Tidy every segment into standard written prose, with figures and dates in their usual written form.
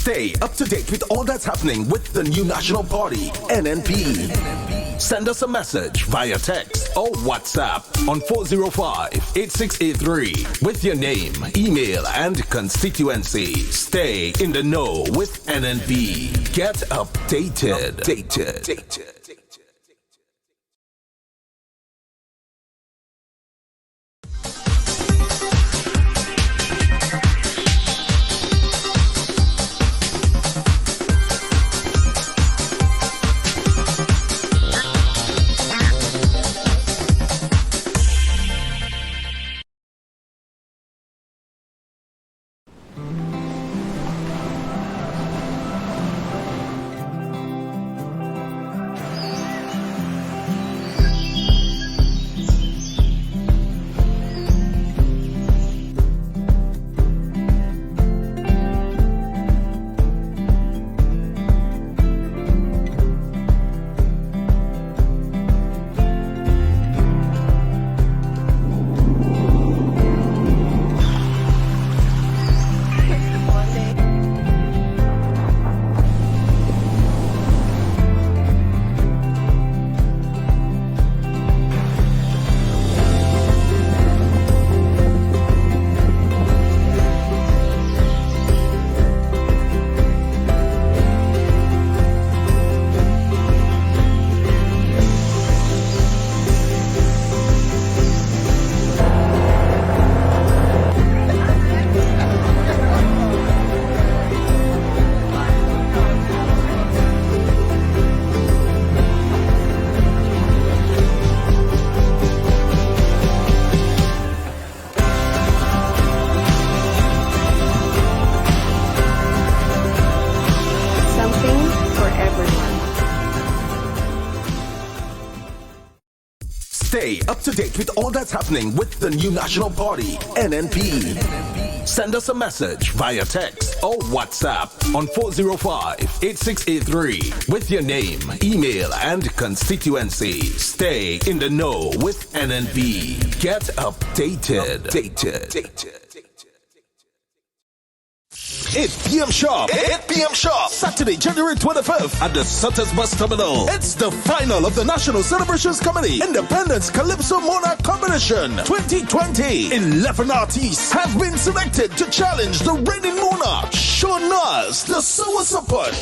Stay up to date with all that's happening with the new national party, NNP. Send us a message via text or WhatsApp on 405-8683 with your name, email, and constituency. Stay in the know with NNP. Get updated. Stay up to date with all that's happening with the new national party, NNP. Send us a message via text or WhatsApp on 405-8683 with your name, email, and constituency. Stay in the know with NNP. Get updated. 8 p.m. sharp. 8 p.m. sharp. Saturday, January 25th at the Sutters Bus Terminal. It's the final of the National Celebrations Committee Independence Calypso Monarch Competition 2020. 11 artists have been selected to challenge the reigning monarch, showing us the sour support.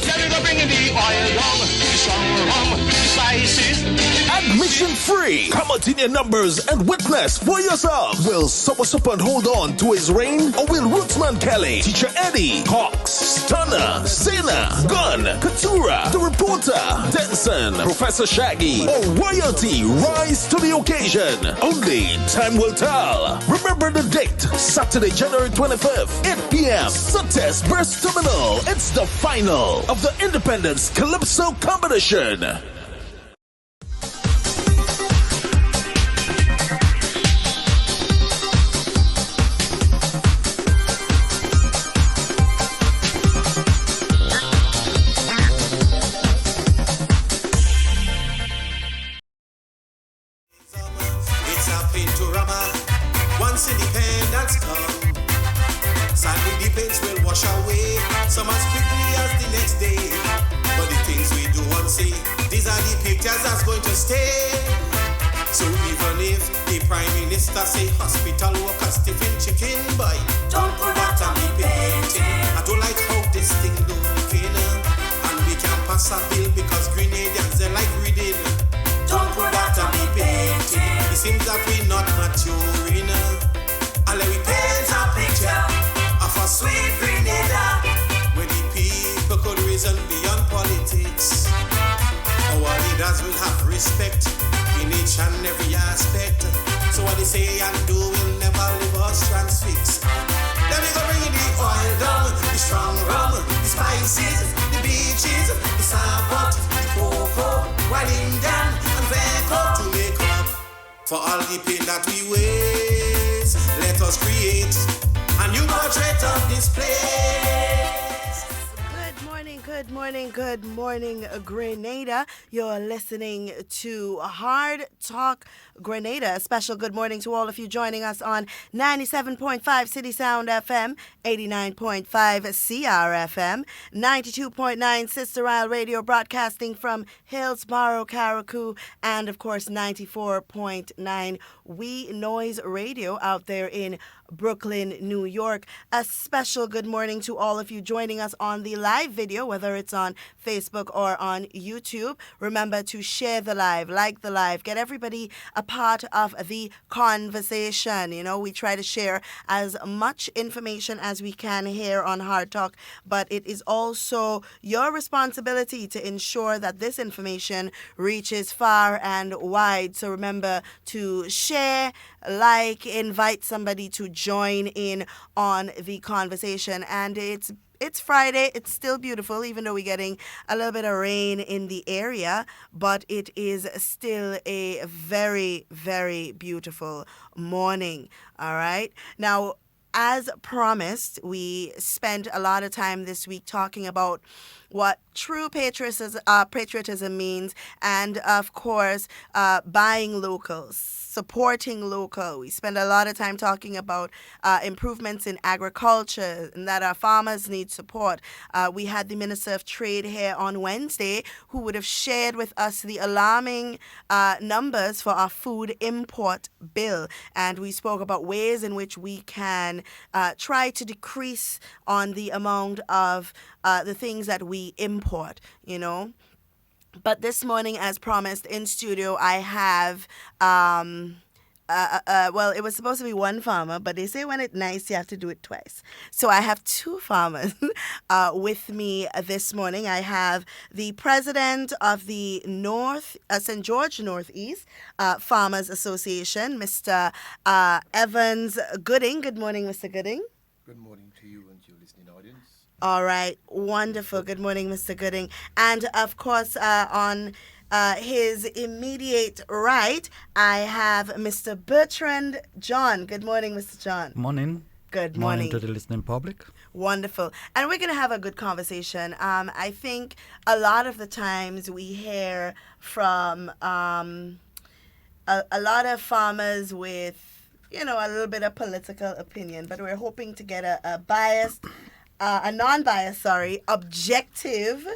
Admission free. Come out in your numbers and witness for yourself. Will Sour Support hold on to his reign, or will Rootsman Kelly, Teacher Eddie, Hawks, Stunner, Zena, Gun, Katura, The Reporter, Denson, Professor Shaggy, or Royalty rise to the occasion? Only time will tell. Remember the date, Saturday, January 25th, 8 p.m. Sutters Bus Terminal. It's the final of the Independence Calypso Competition. Once independence come, sadly the pains will wash away, some as quickly as the next day. But the things we do and say, these are the pictures that's going to stay. So even if the Prime Minister say hospital workers stiffing chicken, boy, don't put that on the painting. I don't like how this thing looking, and we can't pass a bill because Grenadians they like reading. Don't put that on the painting. It seems that we're not maturing. And let me paint a picture of a sweet Grenada, where the people could reason beyond politics. Our leaders will have respect in each and every aspect. So what they say and do will never leave us transfixed. Let me go bring the oil down, the strong rum, the spices, the beaches, the sapot, the cocoa, while Indian and Veco to make up for all the pain that we waste. Let us create a new portrait of this place. Good morning, Grenada. You're listening to Hard Talk Grenada. A special good morning to all of you joining us on 97.5 City Sound FM, 89.5 CRFM, 92.9 Sister Isle Radio broadcasting from Hillsborough, Carriacou, and of course 94.9 We Noise Radio out there in Brooklyn, New York. A special good morning to all of you joining us on the live video, whether it's on Facebook or on YouTube. Remember to share the live, like the live, get everybody a part of the conversation. You know, we try to share as much information as we can here on Hard Talk, but it is also your responsibility to ensure that this information reaches far and wide. So remember to share, like, invite somebody to join in on the conversation. And it's Friday. It's still beautiful, even though we're getting a little bit of rain in the area, but it is still a very, very beautiful morning. All right. Now, as promised, we spent a lot of time this week talking about what true patriotism means, and of course, buying locals, supporting local. We spend a lot of time talking about improvements in agriculture and that our farmers need support. We had the Minister of Trade here on Wednesday who would have shared with us the alarming numbers for our food import bill, and we spoke about ways in which we can try to decrease on the amount of the things that we import, you know. But this morning, as promised, in studio, I have, well, it was supposed to be one farmer, but they say when it's nice, you have to do it twice. So I have two farmers with me this morning. I have the president of the St. George Northeast Farmers Association, Mr. Evans Gooding. Good morning, Mr. Gooding. Good morning to you and your listening audience. All right, wonderful. Good morning, Mr. Gooding. And of course, on his immediate right, I have Mr. Bertrand John. Good morning, Mr. John. Morning. Good morning. To the listening public. Wonderful. And we're going to have a good conversation. I think a lot of the times we hear from a lot of farmers with, you know, a little bit of political opinion, but we're hoping to get a non-biased, objective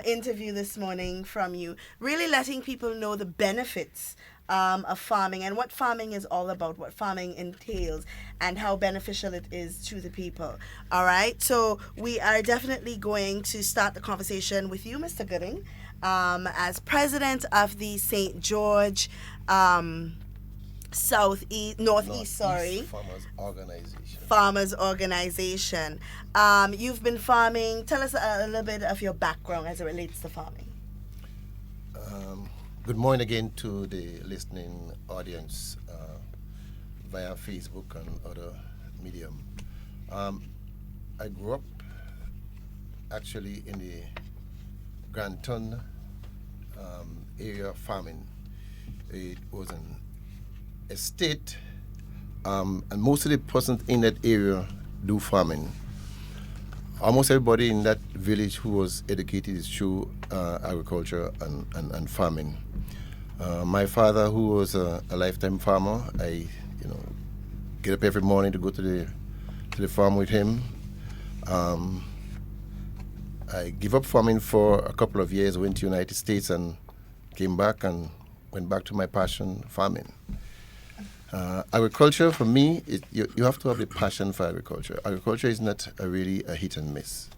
interview this morning from you, really letting people know the benefits of farming and what farming is all about, what farming entails, and how beneficial it is to the people. All right, so we are definitely going to start the conversation with you, Mr. Gooding, as president of the St. George Northeast Farmers Organization. You've been farming. Tell us a little bit of your background as it relates to farming. Good morning again to the listening audience via Facebook and other medium. I grew up actually in the Granton area farming. It was an estate, and most of the persons in that area do farming. Almost everybody in that village who was educated is through agriculture and farming. My father, who was a lifetime farmer, I get up every morning to go to the farm with him. I gave up farming for a couple of years, went to the United States and came back and went back to my passion, farming. Agriculture, for me, you have to have a passion for agriculture. Agriculture is not really a hit and miss.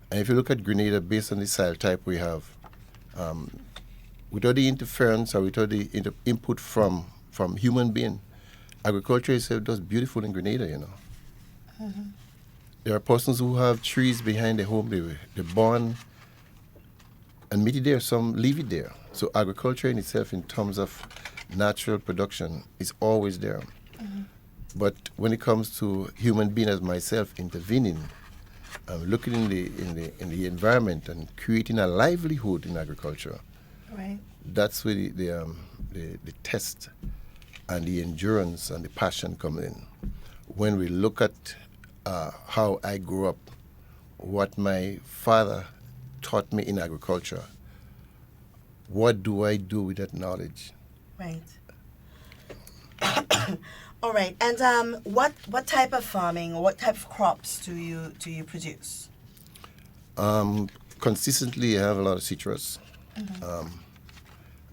And if you look at Grenada, based on the soil type we have, without the interference or without the input from human being, agriculture itself does beautiful in Grenada, you know. Mm-hmm. There are persons who have trees behind their home, they're born and meet it there, some leave it there. So agriculture in itself, in terms of natural production, is always there. Mm-hmm. But when it comes to human being as myself intervening, looking in the environment and creating a livelihood in agriculture, right, that's where the test and the endurance and the passion come in. When we look at how I grew up, what my father taught me in agriculture. What do I do with that knowledge? Right. All right. And what type of farming or what type of crops do you produce? Consistently, I have a lot of citrus.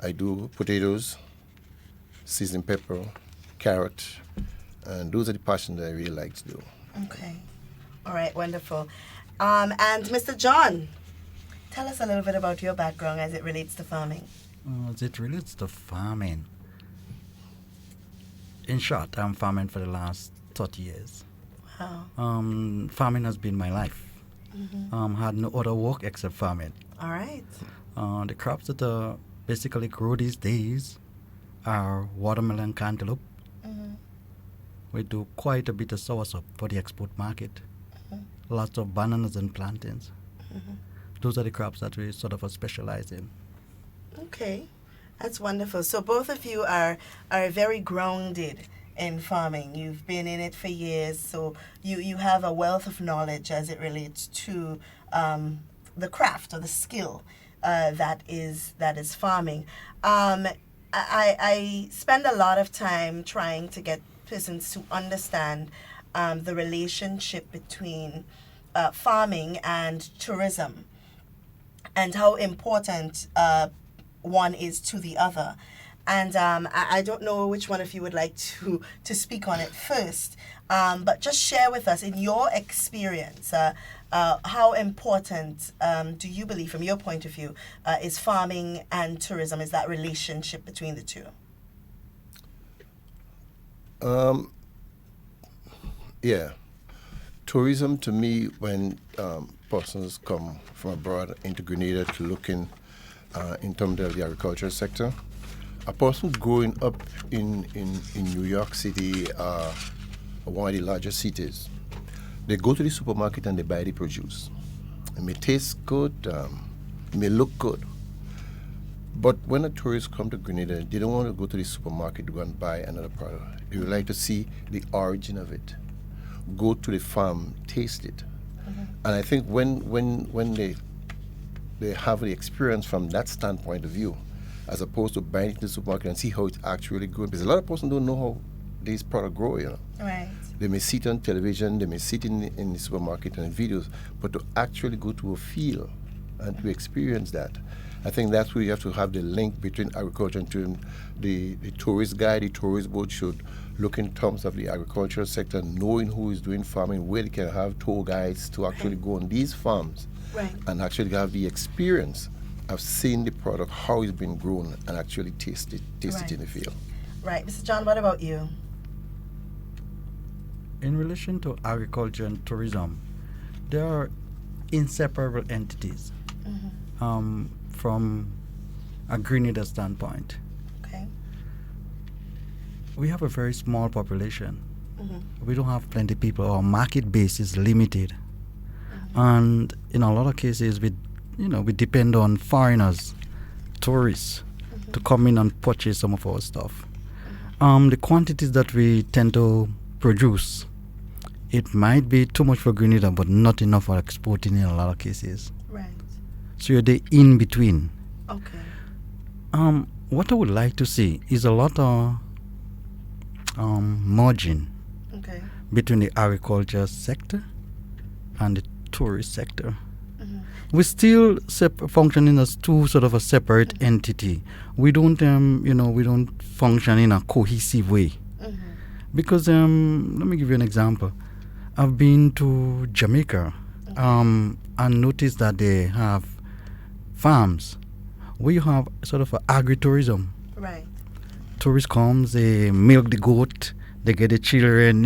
I do potatoes, seasoned pepper, carrot, and those are the passions that I really like to do. Okay. All right. Wonderful. And Mr. John, tell us a little bit about your background as it relates to farming. As it relates to farming, in short, I'm farming for the last 30 years. Wow. Farming has been my life. Had no other work except farming. All right. The crops that basically grow these days are watermelon, cantaloupe. We do quite a bit of soursop for the export market. Lots of bananas and plantains. Those are the crops that we sort of specialize in. Okay, that's wonderful. So both of you are very grounded in farming. You've been in it for years, so you have a wealth of knowledge as it relates to the craft or the skill that is farming. I spend a lot of time trying to get persons to understand the relationship between farming and tourism and how important one is to the other. And I don't know which one of you would like to speak on it first, but just share with us, in your experience, how important do you believe, from your point of view, is farming and tourism, is that relationship between the two? Yeah. Tourism, to me, when persons come from abroad into Grenada to look in terms of the agricultural sector, a person growing up in New York City, one of the largest cities, they go to the supermarket and they buy the produce. It may taste good, it may look good. But when a tourist comes to Grenada, they don't want to go to the supermarket to go and buy another product. They would like to see the origin of it. Go to the farm, taste it. And I think when they have the experience from that standpoint of view, as opposed to buying it in the supermarket and see how it's actually grown. Because a lot of persons don't know how these products grow, you know. Right. They may see it on television, they may see it in the supermarket and in videos, but to actually go to a field and to experience that, I think that's where you have to have the link between agriculture and tourism. The tourist guide, the tourist boat should look in terms of the agricultural sector, knowing who is doing farming, where they can have tour guides to actually go on these farms and actually have the experience of seeing the product, how it's been grown, and actually taste it in the field. Right. Mr. John, what about you? In relation to agriculture and tourism, there are inseparable entities from a Grenada standpoint. Okay. We have a very small population. We don't have plenty of people. Our market base is limited. And in a lot of cases, we depend on foreigners, tourists, to come in and purchase some of our stuff. The quantities that we tend to produce, it might be too much for Grenada, but not enough for exporting in a lot of cases. Right. So you're the in between. Okay. What I would like to see is a lot of merging between the agriculture sector and the tourist sector. We still functioning as two sort of a separate entity. We don't, we don't function in a cohesive way. Because let me give you an example. I've been to Jamaica and noticed that they have farms where you have sort of agritourism. Right. Tourists comes, they milk the goat, they get the children,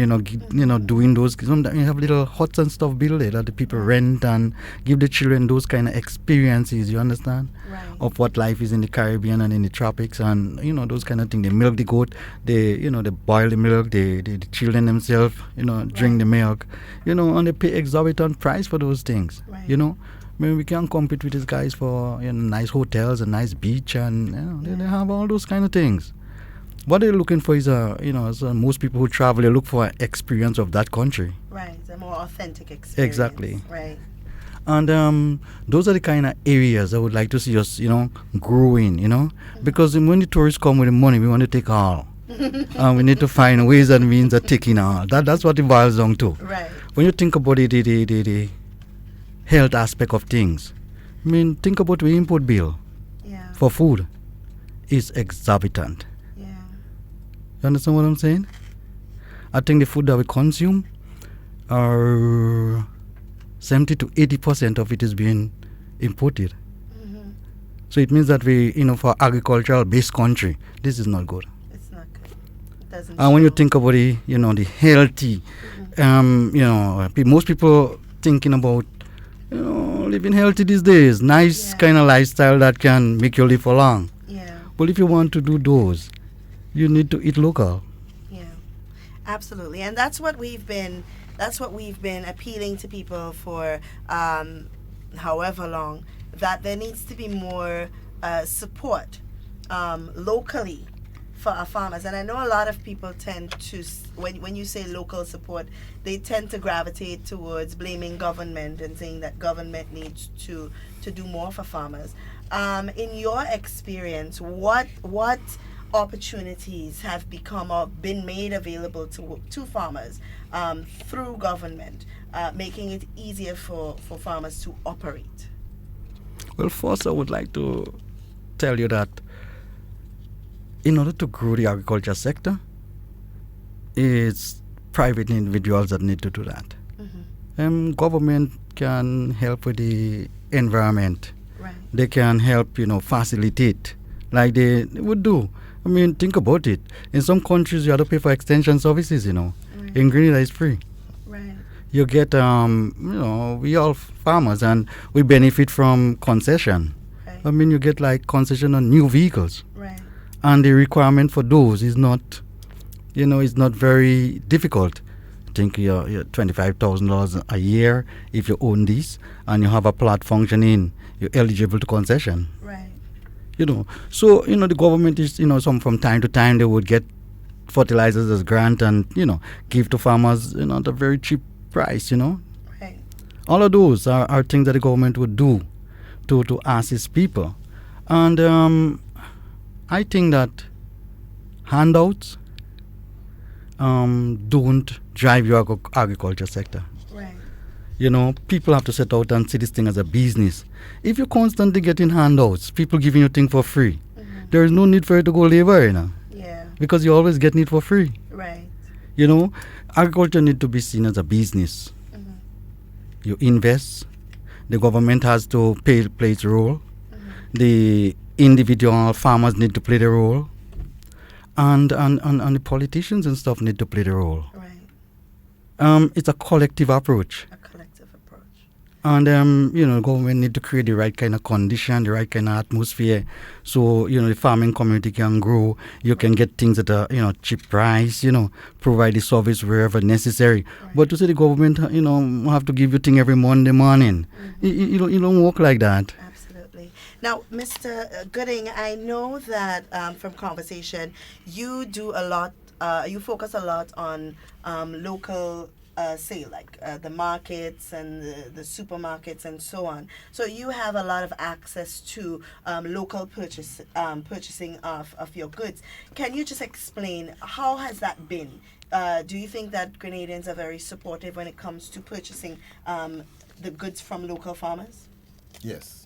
doing those. Sometimes you have little huts and stuff built there that the people rent and give the children those kind of experiences, you understand? Right. Of what life is in the Caribbean and in the tropics, and those kind of things. They milk the goat, they boil the milk, the children themselves, drink the milk, and they pay exorbitant price for those things. Right. Maybe we can't compete with these guys for nice hotels, a nice beach, and they have all those kind of things. What they're looking for is, as most people who travel, they look for an experience of that country. Right, a more authentic experience. Exactly. Right. And those are the kind of areas I would like to see us, growing, because when the tourists come with the money, we want to take all. And we need to find ways and means of taking all. That's what it boils down to. Right. When you think about the health aspect of things, think about the import bill for food is exorbitant. Yeah. You understand what I'm saying? I think the food that we consume are 70 to 80% of it is being imported. Mm-hmm. So it means that we, for agricultural based country, this is not good. It's not good. It doesn't. And when you think about the healthy, most people thinking about, living healthy these days, nice kind of lifestyle that can make you live for long. Yeah. But if you want to do those, you need to eat local. Yeah, absolutely, and that's what we've been appealing to people for however long, that there needs to be more support locally for our farmers. And I know a lot of people tend to, when you say local support, they tend to gravitate towards blaming government and saying that government needs to do more for farmers. In your experience, what opportunities have become or been made available to farmers through government, making it easier for farmers to operate? Well, first I would like to tell you that in order to grow the agriculture sector, it's private individuals that need to do that. Mm-hmm. Government can help with the environment. Right. They can help, facilitate like they would do. Think about it. In some countries, you have to pay for extension services, Right. In Grenada, it's free. Right. You get, we all farmers and we benefit from concession. Right. You get like concession on new vehicles. Right. And the requirement for those is not, it's not very difficult. I think you're $25,000 a year if you own this and you have a plant functioning, you're eligible to concession. Right. So the government is, some from time to time they would get fertilizers as grant and give to farmers at a very cheap price. Right. All of those are things that the government would do to assist people. And I think that handouts don't drive your agriculture sector. Right. People have to set out and see this thing as a business. If you're constantly getting handouts, people giving you things for free, there is no need for you to go labor, Yeah. because you always getting it for free. Right. Agriculture need to be seen as a business. Mm-hmm. You invest, the government has to play its role, the individual farmers need to play the role, and the politicians and stuff need to play the role. Right. It's a collective approach. A collective approach. And, government need to create the right kind of condition, the right kind of atmosphere, so, the farming community can grow. You can get things at a, cheap price, provide the service wherever necessary. Right. But to say the government, have to give you thing every Monday morning, you don't work like that. Absolutely. Now, Mr. Gooding, I know that from conversation, you do a lot, you focus a lot on local sale, like the markets and the supermarkets and so on. So you have a lot of access to local purchasing of your goods. Can you just explain, how has that been? Do you think that Grenadians are very supportive when it comes to purchasing the goods from local farmers? Yes.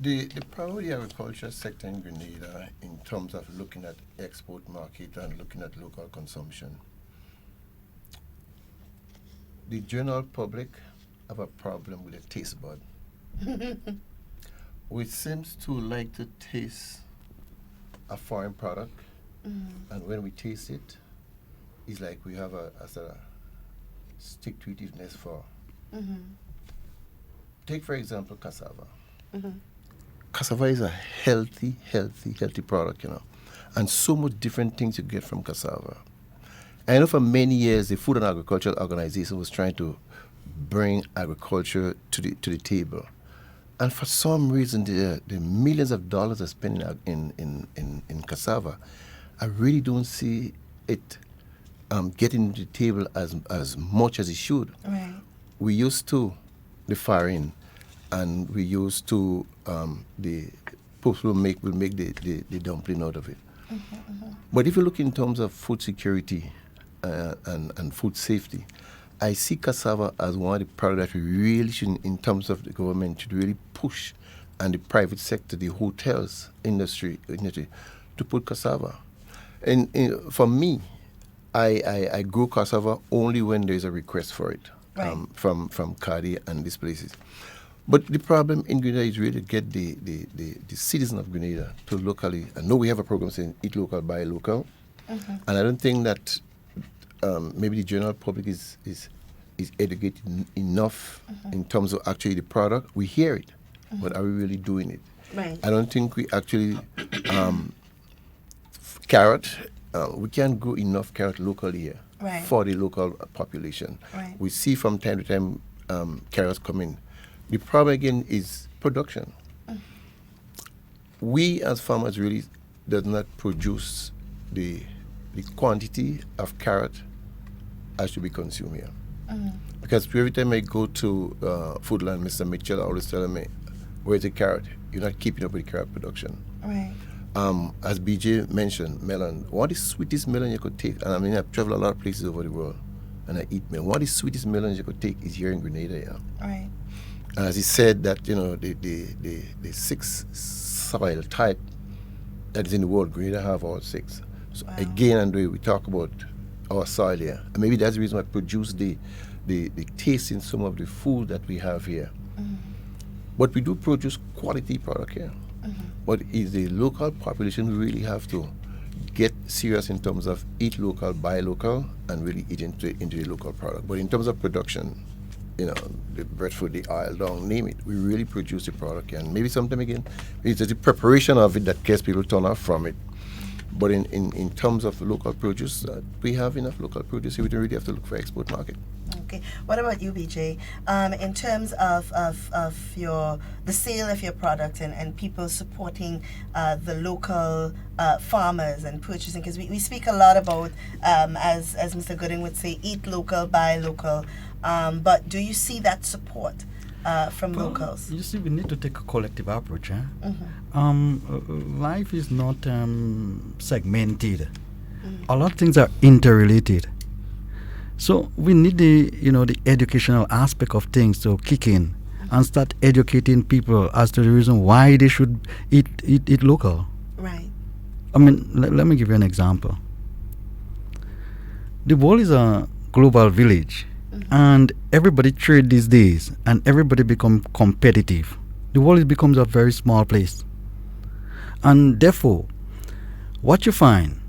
The priority agriculture sector in Grenada, in terms of looking at export market and looking at local consumption, the general public have a problem with the taste bud. We seems to like to taste a foreign product, and when we taste it, it's like we have a stick-to-itiveness for. Take, for example, cassava. Cassava is a healthy product, and so much different things you get from cassava. I know for many years the Food and Agricultural Organization was trying to bring agriculture to the table, and for some reason the millions of dollars are spent in cassava. I really don't see it getting to the table as much as it should. Right. We used to the farin, and we use to the folks will make the dumpling out of it. But if you look in terms of food security and food safety, I see cassava as one of the products that we really should, in terms of the government, should really push, and the private sector, the hotels industry to put cassava. And for me, I grow cassava only when there's a request for it, right. from Cardi and these places. But the problem in Grenada is really to get the citizen of Grenada to locally. I know we have a program saying eat local, buy local, and I don't think that maybe the general public is educated enough in terms of actually the product. We hear it, but are we really doing it? Right. I don't think we actually carrot. We can't grow enough carrot locally here for the local population. Right. We see from time to time carrots come in. The problem again is production. We as farmers really does not produce the quantity of carrot as should be consumed here. Because every time I go to Foodland, Mr. Mitchell always telling me, where's the carrot? You're not keeping up with carrot production. Right. As BJ mentioned, melon. What is sweetest melon you could take? And I mean, I've traveled a lot of places over the world, and I eat melon. What is sweetest melon you could take is here in Grenada, yeah. Right. And as he said that, the 6 soil type that is in the world, Grenada have all 6. So again, and we talk about our soil here. And maybe that's the reason why I produce the taste in some of the food that we have here. But we do produce quality product here. But is the local population really have to get serious in terms of eat local, buy local, and really eat into the local product. But in terms of production, the breadfruit, the oil, don't name it. We really produce the product, and maybe sometime again, it's the preparation of it that gets people turn off from it. But in terms of local produce, we have enough local produce, so we don't really have to look for export market. Okay. What about you, BJ? In terms of the sale of your product and people supporting the local farmers and purchasing, because we speak a lot about, as Mr. Gooding would say, eat local, buy local. But do you see that support from locals? You see, we need to take a collective approach. Life is not segmented. A lot of things are interrelated. So we need the educational aspect of things to kick in and start educating people as to the reason why they should eat local. Right. I mean, let me give you an example. The world is a global village, and everybody trade these days, and everybody become competitive. The world becomes a very small place, and therefore, what you find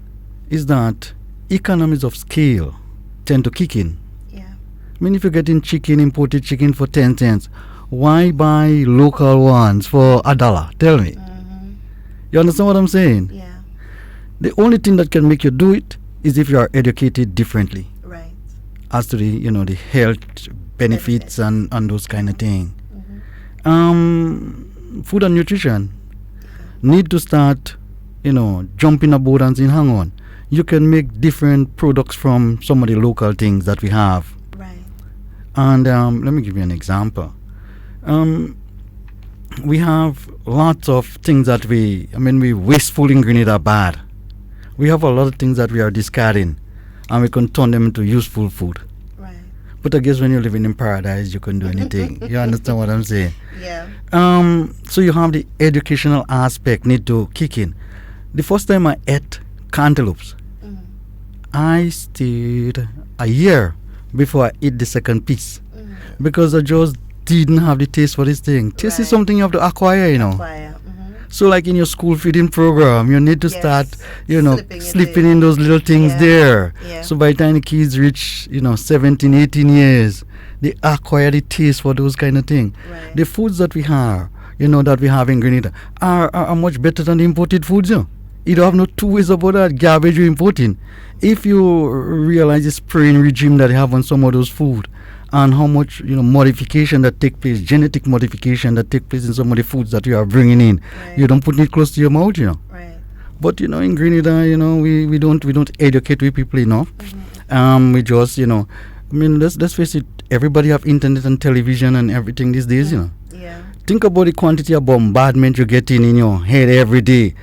is that economies of scale tend to kick in. Yeah. I mean, if you're getting imported chicken for 10 cents, why buy local ones for $1? Tell me. You understand what I'm saying? Yeah. The only thing that can make you do it is if you are educated differently. Right. As to the health benefits and those kind of things. Food and nutrition need to start, jumping aboard and saying, hang on, you can make different products from some of the local things that we have. Right. And let me give you an example. We have lots of things that we wasteful in Grenada bad. We have a lot of things that we are discarding, and we can turn them into useful food. Right. But I guess when you're living in paradise, you can do anything. You understand what I'm saying? Yeah. So you have the educational aspect need to kick in. The first time I ate cantaloupes, I stayed a year before I eat the second piece because I just didn't have the taste for this thing. Taste is something you have to acquire, Acquire. So like in your school feeding program, you need to start, slipping in those little things there. Yeah. So by the time the kids reach, 17, 18 years, they acquire the taste for those kind of things. Right. The foods that we have, that we have in Grenada are much better than the imported foods, You don't have no two ways about that garbage you're importing. If you realize the spraying regime that they have on some of those food and how much modification that take place, genetic modification that take place in some of the foods that you are bringing in, you don't put it close to your mouth, Right. But in Grenada, we don't educate we people enough. We just I mean, let's face it. Everybody have internet and television and everything these days, you know. Yeah. Think about the quantity of bombardment you're getting in your head every day.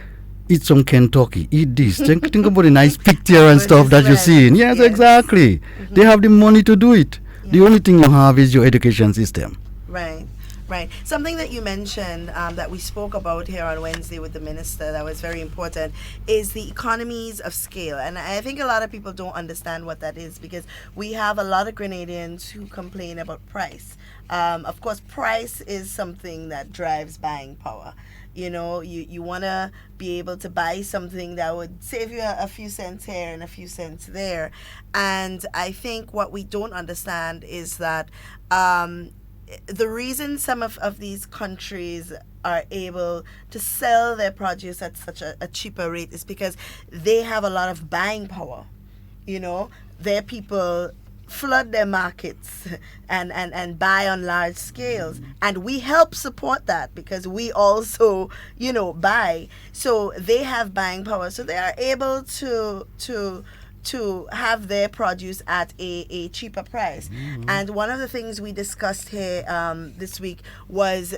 Eat some Kentucky. Eat this. think about the nice picture and stuff that you're seeing. Yes, exactly. They have the money to do it. Yeah. The only thing you have is your education system. Right. Right. Something that you mentioned that we spoke about here on Wednesday with the minister that was very important is the economies of scale. And I think a lot of people don't understand what that is because we have a lot of Grenadians who complain about price. Of course, price is something that drives buying power. You know, you want to be able to buy something that would save you a few cents here and a few cents there. And I think what we don't understand is that the reason some of these countries are able to sell their produce at such a cheaper rate is because they have a lot of buying power. You know, their people flood their markets and buy on large scales, and we help support that because we also, you know, buy. So they have buying power, so they are able to have their produce at a cheaper price. And one of the things we discussed here this week was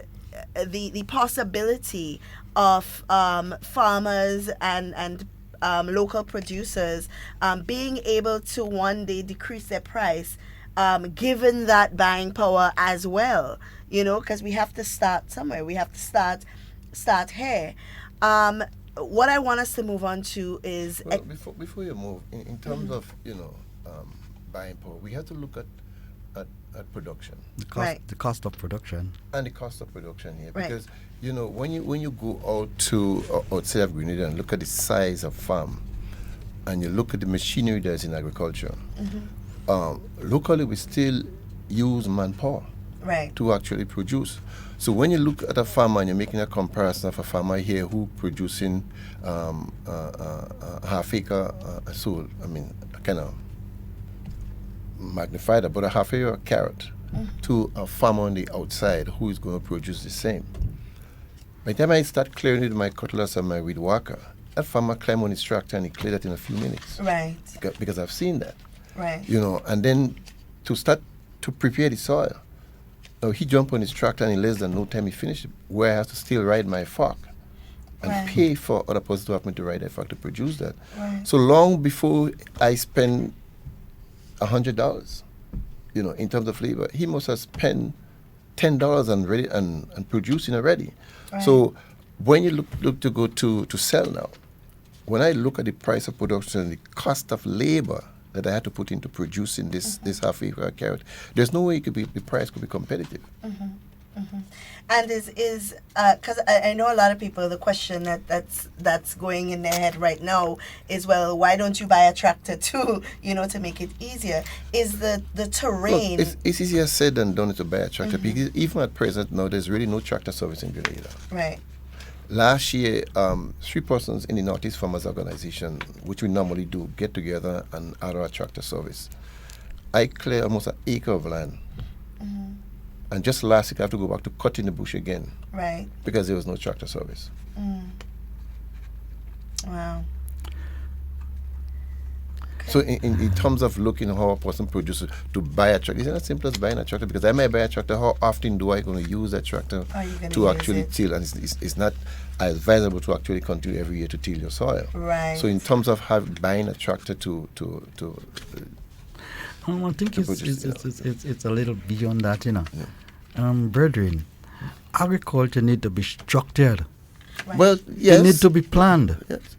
the possibility of farmers and local producers being able to one day decrease their price given that buying power as well, you know, because we have to start somewhere. We have to start here. What I want us to move on to is... Well, before you move, in terms of, you know, buying power, we have to look at production. The cost of production. And the cost of production here. Right. Because, you know, when you go out to outside of Grenada and look at the size of farm, and you look at the machinery that's in agriculture, locally we still use manpower to actually produce. So when you look at a farmer and you're making a comparison of a farmer here who producing half acre soil, I mean, kind of magnified about a half acre carrot to a farmer on the outside who is going to produce the same. By the time I start clearing with my cutlass and my weed whacker, that farmer climb on his tractor and he clear that in a few minutes. Right. Because I've seen that. Right. You know, and then to start to prepare the soil. He jumped on his tractor and in less than no time he finished it, where I have to still ride my fork and pay for other person to help me to ride that fork to produce that. Right. So long before I spend $100, you know, in terms of labor, he must have spent $10 and producing already. Right. So when you look to go to sell now, when I look at the price of production and the cost of labor that I had to put into producing this half acre carrot, there's no way the price could be competitive. And is because I know a lot of people, the question that's going in their head right now is, well, why don't you buy a tractor too, you know, to make it easier? Is the terrain... Look, it's easier said than done to buy a tractor, because even at present now, there's really no tractor service in Grenada. Right. Last year, 3 persons in the Northeast Farmers Organization, which we normally do, get together and order a tractor service. I clear almost an acre of land. And just last week, I have to go back to cutting the bush again. Right. Because there was no tractor service. Wow. So in terms of looking how a person produces to buy a tractor, it's not as simple as buying a tractor, because I might buy a tractor, how often do I going to use that tractor to actually till? And it's not advisable to actually continue every year to till your soil. Right. So in terms of buying a tractor to I think it's a little beyond that, you know. Yeah. Brethren, agriculture need to be structured. Right. Well, yes. It need to be planned. Yes.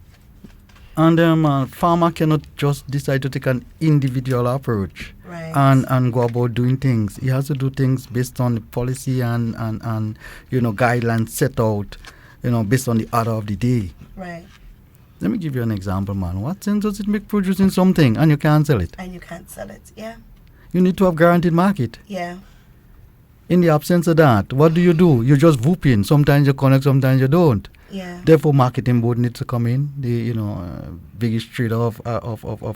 And farmer cannot just decide to take an individual approach and go about doing things. He has to do things based on the policy and you know, guidelines set out, you know, based on the order of the day. Right. Let me give you an example, man. What sense does it make producing something and you can't sell it? And you can't sell it, yeah. You need to have guaranteed market. Yeah. In the absence of that, what do? You just whoop in. Sometimes you connect, sometimes you don't. Yeah. Therefore, marketing board needs to come in. The biggest trader of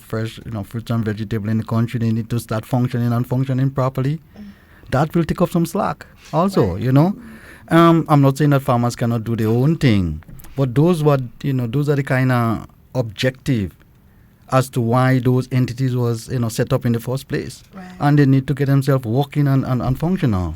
fresh fruits and vegetables in the country, they need to start functioning and functioning properly. That will take up some slack. Also, you know, I'm not saying that farmers cannot do their own thing, but those are the kind of objective as to why those entities was set up in the first place. Right. And they need to get themselves working and functional.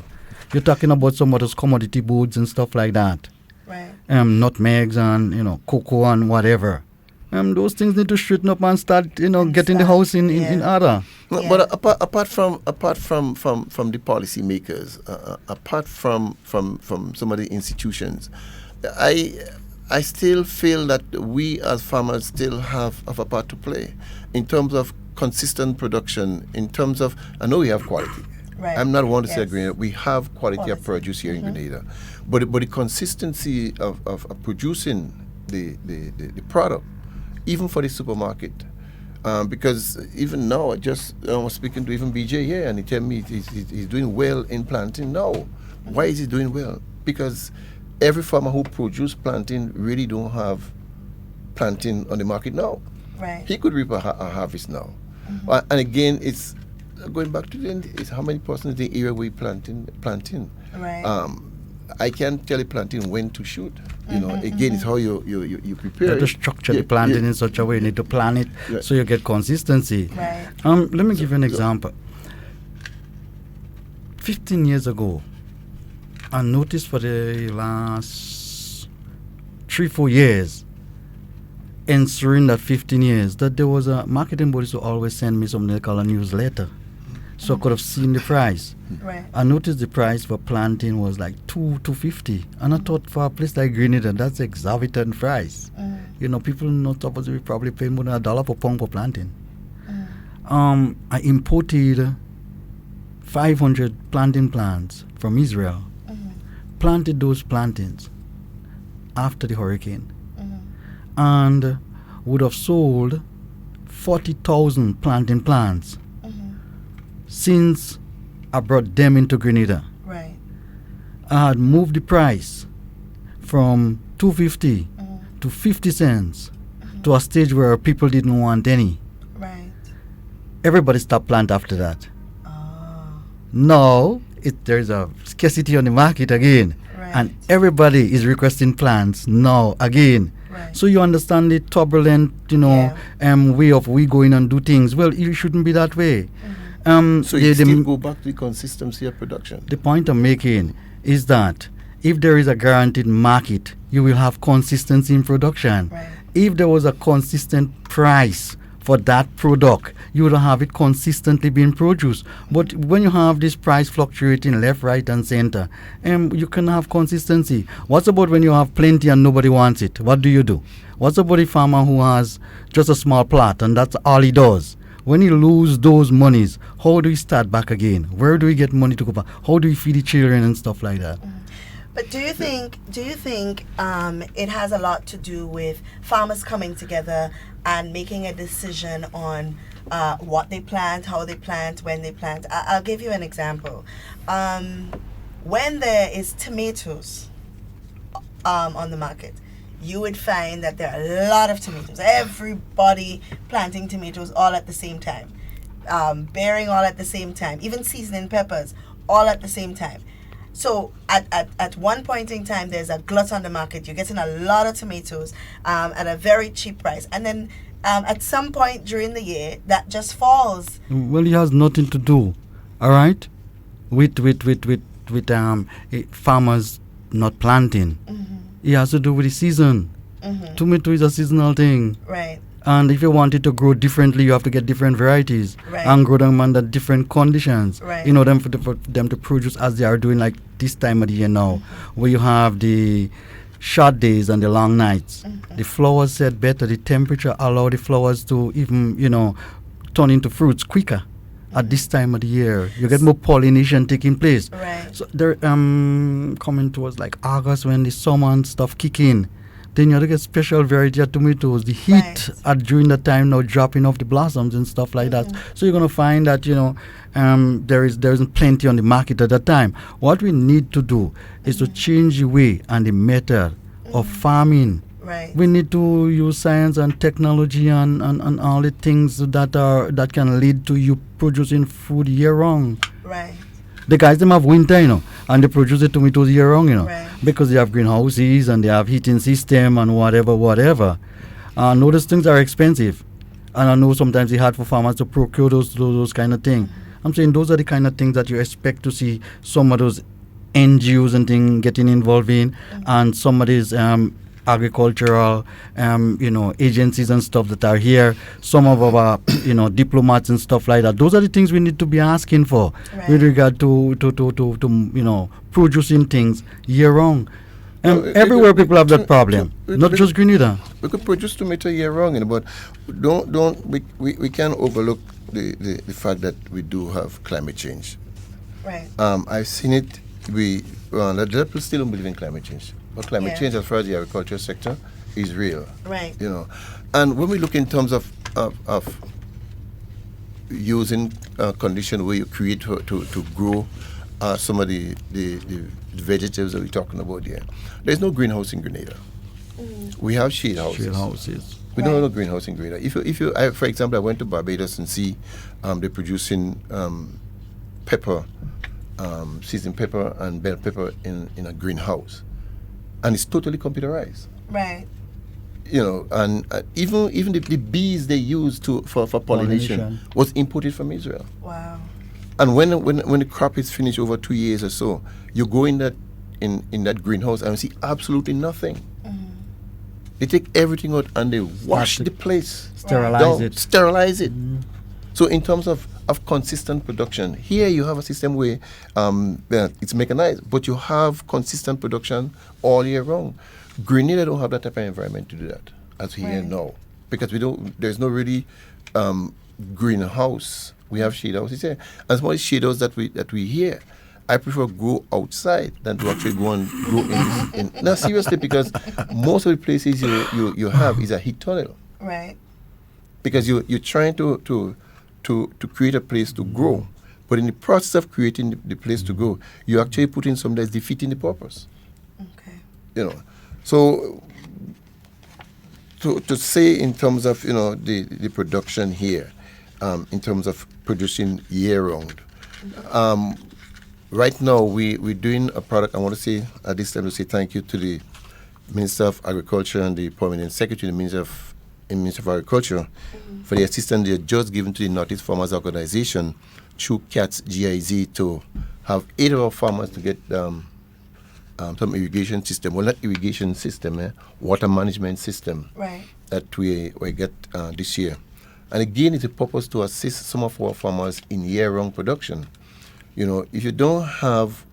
You're talking about some of those commodity goods and stuff like that. Right. Nutmegs and cocoa and whatever. Those things need to straighten up and start getting the house in order. No, but apart from the policy makers, apart from some of the institutions, I still feel that we as farmers still have a part to play in terms of consistent production, in terms of, I know we have quality. Right. I'm not one to say Grenada. We have quality of produce here in Grenada. But the consistency of producing the product, even for the supermarket, because even now, I was speaking to even BJ here, and he told me he's doing well in planting now. Why is he doing well? Because every farmer who produce planting really don't have planting on the market now. Right. He could reap a harvest now. And again, it's going back to it's how many percent of the area we planting. Right. I can't tell you planting when to shoot. Again, it's how you prepare. You have to structure the planting in such a way. You need to plan it so you get consistency. Right. Let me give you an example. 15 years ago, I noticed for the last 3-4 years, ensuring that 15 years, that there was a marketing body who always send me something they call a newsletter. So I could have seen the price. Right. I noticed the price for planting was like $2.50, and I thought for a place like Grenada, that's exorbitant price. People not supposed to be probably paying more than $1 per pound for planting. I imported 500 planting plants from Israel, planted those plantings after the hurricane, and would have sold 40,000 planting plants since I brought them into Grenada. Right. I had moved the price from $2.50 to 50 cents to a stage where people didn't want any. Right. Everybody stopped plant after that. Oh. Now there's a scarcity on the market again, and everybody is requesting plants now again. Right. So you understand the turbulent, way of we going and do things. Well, it shouldn't be that way. So you still go back to the consistency of production. The point I'm making is that if there is a guaranteed market, you will have consistency in production. Right. If there was a consistent price for that product, you would have it consistently being produced. But when you have this price fluctuating left, right, and center, you can have consistency. What's about when you have plenty and nobody wants it? What do? What's about a farmer who has just a small plot and that's all he does? When you lose those monies, how do we start back again? Where do we get money to go back? How do we feed the children and stuff like that? But do you think it has a lot to do with farmers coming together and making a decision on what they plant, how they plant, when they plant? I'll give you an example. When there is tomatoes on the market, you would find that there are a lot of tomatoes. Everybody planting tomatoes all at the same time, bearing all at the same time, even seasoning peppers all at the same time. So at one point in time, there's a glut on the market. You're getting a lot of tomatoes at a very cheap price. And then at some point during the year, that just falls. Well, it has nothing to do, all right, with farmers not planting. It has to do with the season. Tomato is a seasonal thing. Right. And if you want it to grow differently, you have to get different varieties and grow them under different conditions. Right. For them to produce as they are doing like this time of the year now, where you have the short days and the long nights. The flowers set better. The temperature allow the flowers to even, turn into fruits quicker. At this time of the year, you get more pollination taking place. Right. So they're coming towards like August when the summer and stuff kick in. Then you have to get special variety of tomatoes. The heat during that time now dropping off the blossoms and stuff like that. So you're gonna find that there isn't plenty on the market at that time. What we need to do is to change the way and the method of farming. Right. We need to use science and technology and all the things that can lead to you producing food year round. Right. The guys them have winter, and they produce the tomatoes year round, Right. because they have greenhouses and they have heating system and whatever. No, those things are expensive, And I know sometimes it's hard for farmers to procure those kind of things. I'm saying those are the kind of things that you expect to see some of those NGOs and things getting involved in, and some of these agricultural, agencies and stuff that are here. Some of our, diplomats and stuff like that. Those are the things we need to be asking for with regard to producing things year round. Everywhere people have that problem, not just Grenada. We could produce tomato year round, but we can't overlook the fact that we do have climate change. Right. I've seen it. The people still don't believe in climate change. But climate change, as far as the agriculture sector, is real. Right. And when we look in terms of using condition where you create to grow some of the vegetables that we're talking about here, there's no greenhouse in Grenada. We have shade houses. We don't have no greenhouse in Grenada. For example, I went to Barbados and see they're producing pepper, seasoned pepper and bell pepper in a greenhouse. And it's totally computerized. Right. And even the bees they use for pollination was imported from Israel. Wow. And when the crop is finished over 2 years or so, you go in that greenhouse and you see absolutely nothing. They take everything out and they wash the place, sterilize it. So in terms of consistent production, here you have a system where it's mechanized, but you have consistent production all year round. Grenada don't have that type of environment to do that, as we hear now, because there's no really greenhouse. We have shade houses here. As much shade houses that we hear, I prefer grow outside than to actually go and grow in. No, seriously, because most of the places you have is a heat tunnel. Right. Because you're trying to create a place to grow. But in the process of creating the place to grow, you're actually putting something that's defeating the purpose. Okay. So to say in terms of, the production here, in terms of producing year-round, right now we're doing a product. I want to say at this time to say thank you to the Minister of Agriculture and the Permanent Secretary, the Minister of Agriculture, for the assistance they just given to the Northeast Farmers Organization through CATS GIZ to have 8 of our farmers to get some irrigation system. Well, not irrigation system, water management system that we get this year. And again, it's a purpose to assist some of our farmers in year-round production. If you don't have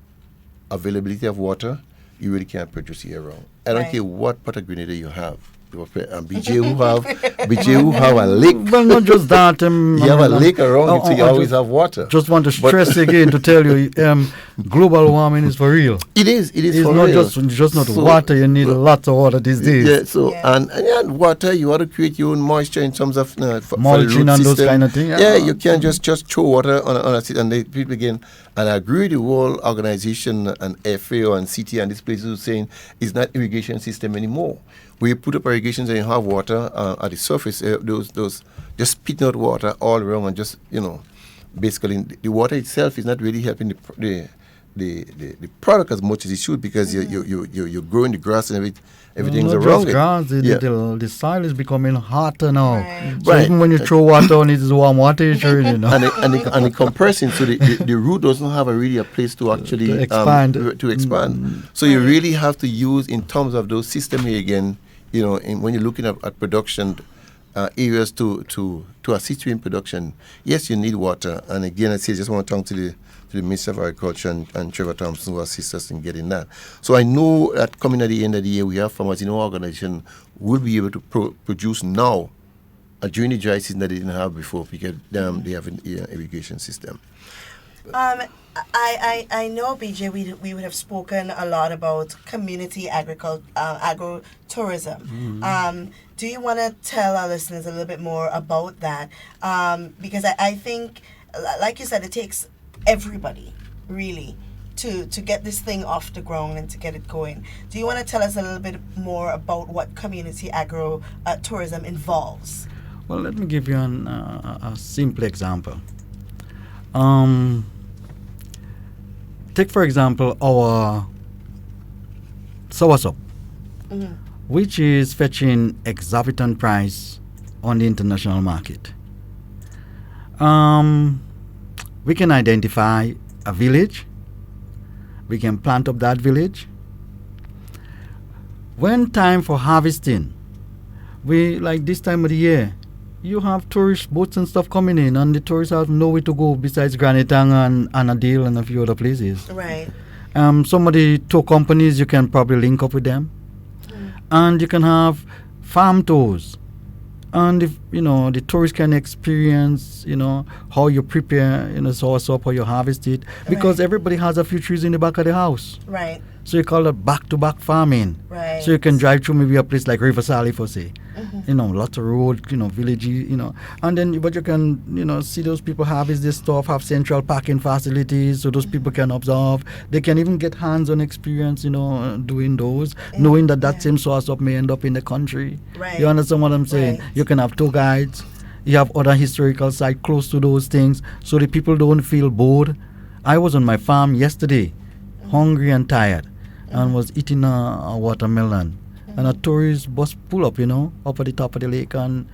availability of water, you really can't produce year-round. I don't care what part of Grenada you have. BJ who have a lake. Well, not just that. You have a lake around, so you always have water. Just want to stress again to tell you, global warming is for real. It is for not real. Just not water. You need lots of water these days. Yeah. So and water, you want to create your own moisture in terms of mulching and those kind of things. Yeah, you can't just throw water on a seed and people again. And I agree with the whole organization and FAO and CT and these places who are saying it's not irrigation system anymore. We put up irrigations and you have water at the surface. Those just spitting out water all around and just basically the water itself is not really helping the product as much as it should because you're growing the grass and everything's around it. Grass, the soil is becoming hotter now. Right. So even when you throw water on it, it's warm water. And the compressing, so the root doesn't have a place to actually expand. So you really have to use in terms of those systems here again. When you're looking at production areas to assist you in production, yes, you need water. And again, I just want to talk to the Minister of Agriculture and Trevor Thompson who assist us in getting that. So I know that coming at the end of the year, we have farmers in our organization who will be able to produce now during the dry season that they didn't have before because they have an irrigation system. I know, BJ, we would have spoken a lot about community agritourism. Do you want to tell our listeners a little bit more about that? Because I think, like you said, it takes everybody, really, to get this thing off the ground and to get it going. Do you want to tell us a little bit more about what community agro-tourism involves? Well, let me give you a simple example. Take, for example, our soursop, which is fetching exorbitant price on the international market. We can identify a village. We can plant up that village. When time for harvesting, we like this time of the year, you have tourist boats and stuff coming in, and the tourists have nowhere to go besides Granitang and Anadale and a few other places. Right. Some of the tour companies, you can probably link up with them, and you can have farm tours, and if the tourists can experience how you prepare sauce up, how you harvest it, because everybody has a few trees in the back of the house. Right. So you call it back-to-back farming. Right. So you can drive through maybe a place like River Sally, for say, lots of road, villages, and then but you can see those people harvest this stuff, have central packing facilities, so those people can observe. They can even get hands-on experience, doing those, knowing that same source up may end up in the country. Right. You understand what I'm saying? Right. You can have tour guides. You have other historical sites close to those things, so the people don't feel bored. I was on my farm yesterday, hungry and tired, and was eating a watermelon. And a tourist bus pull up, up at the top of the lake, and,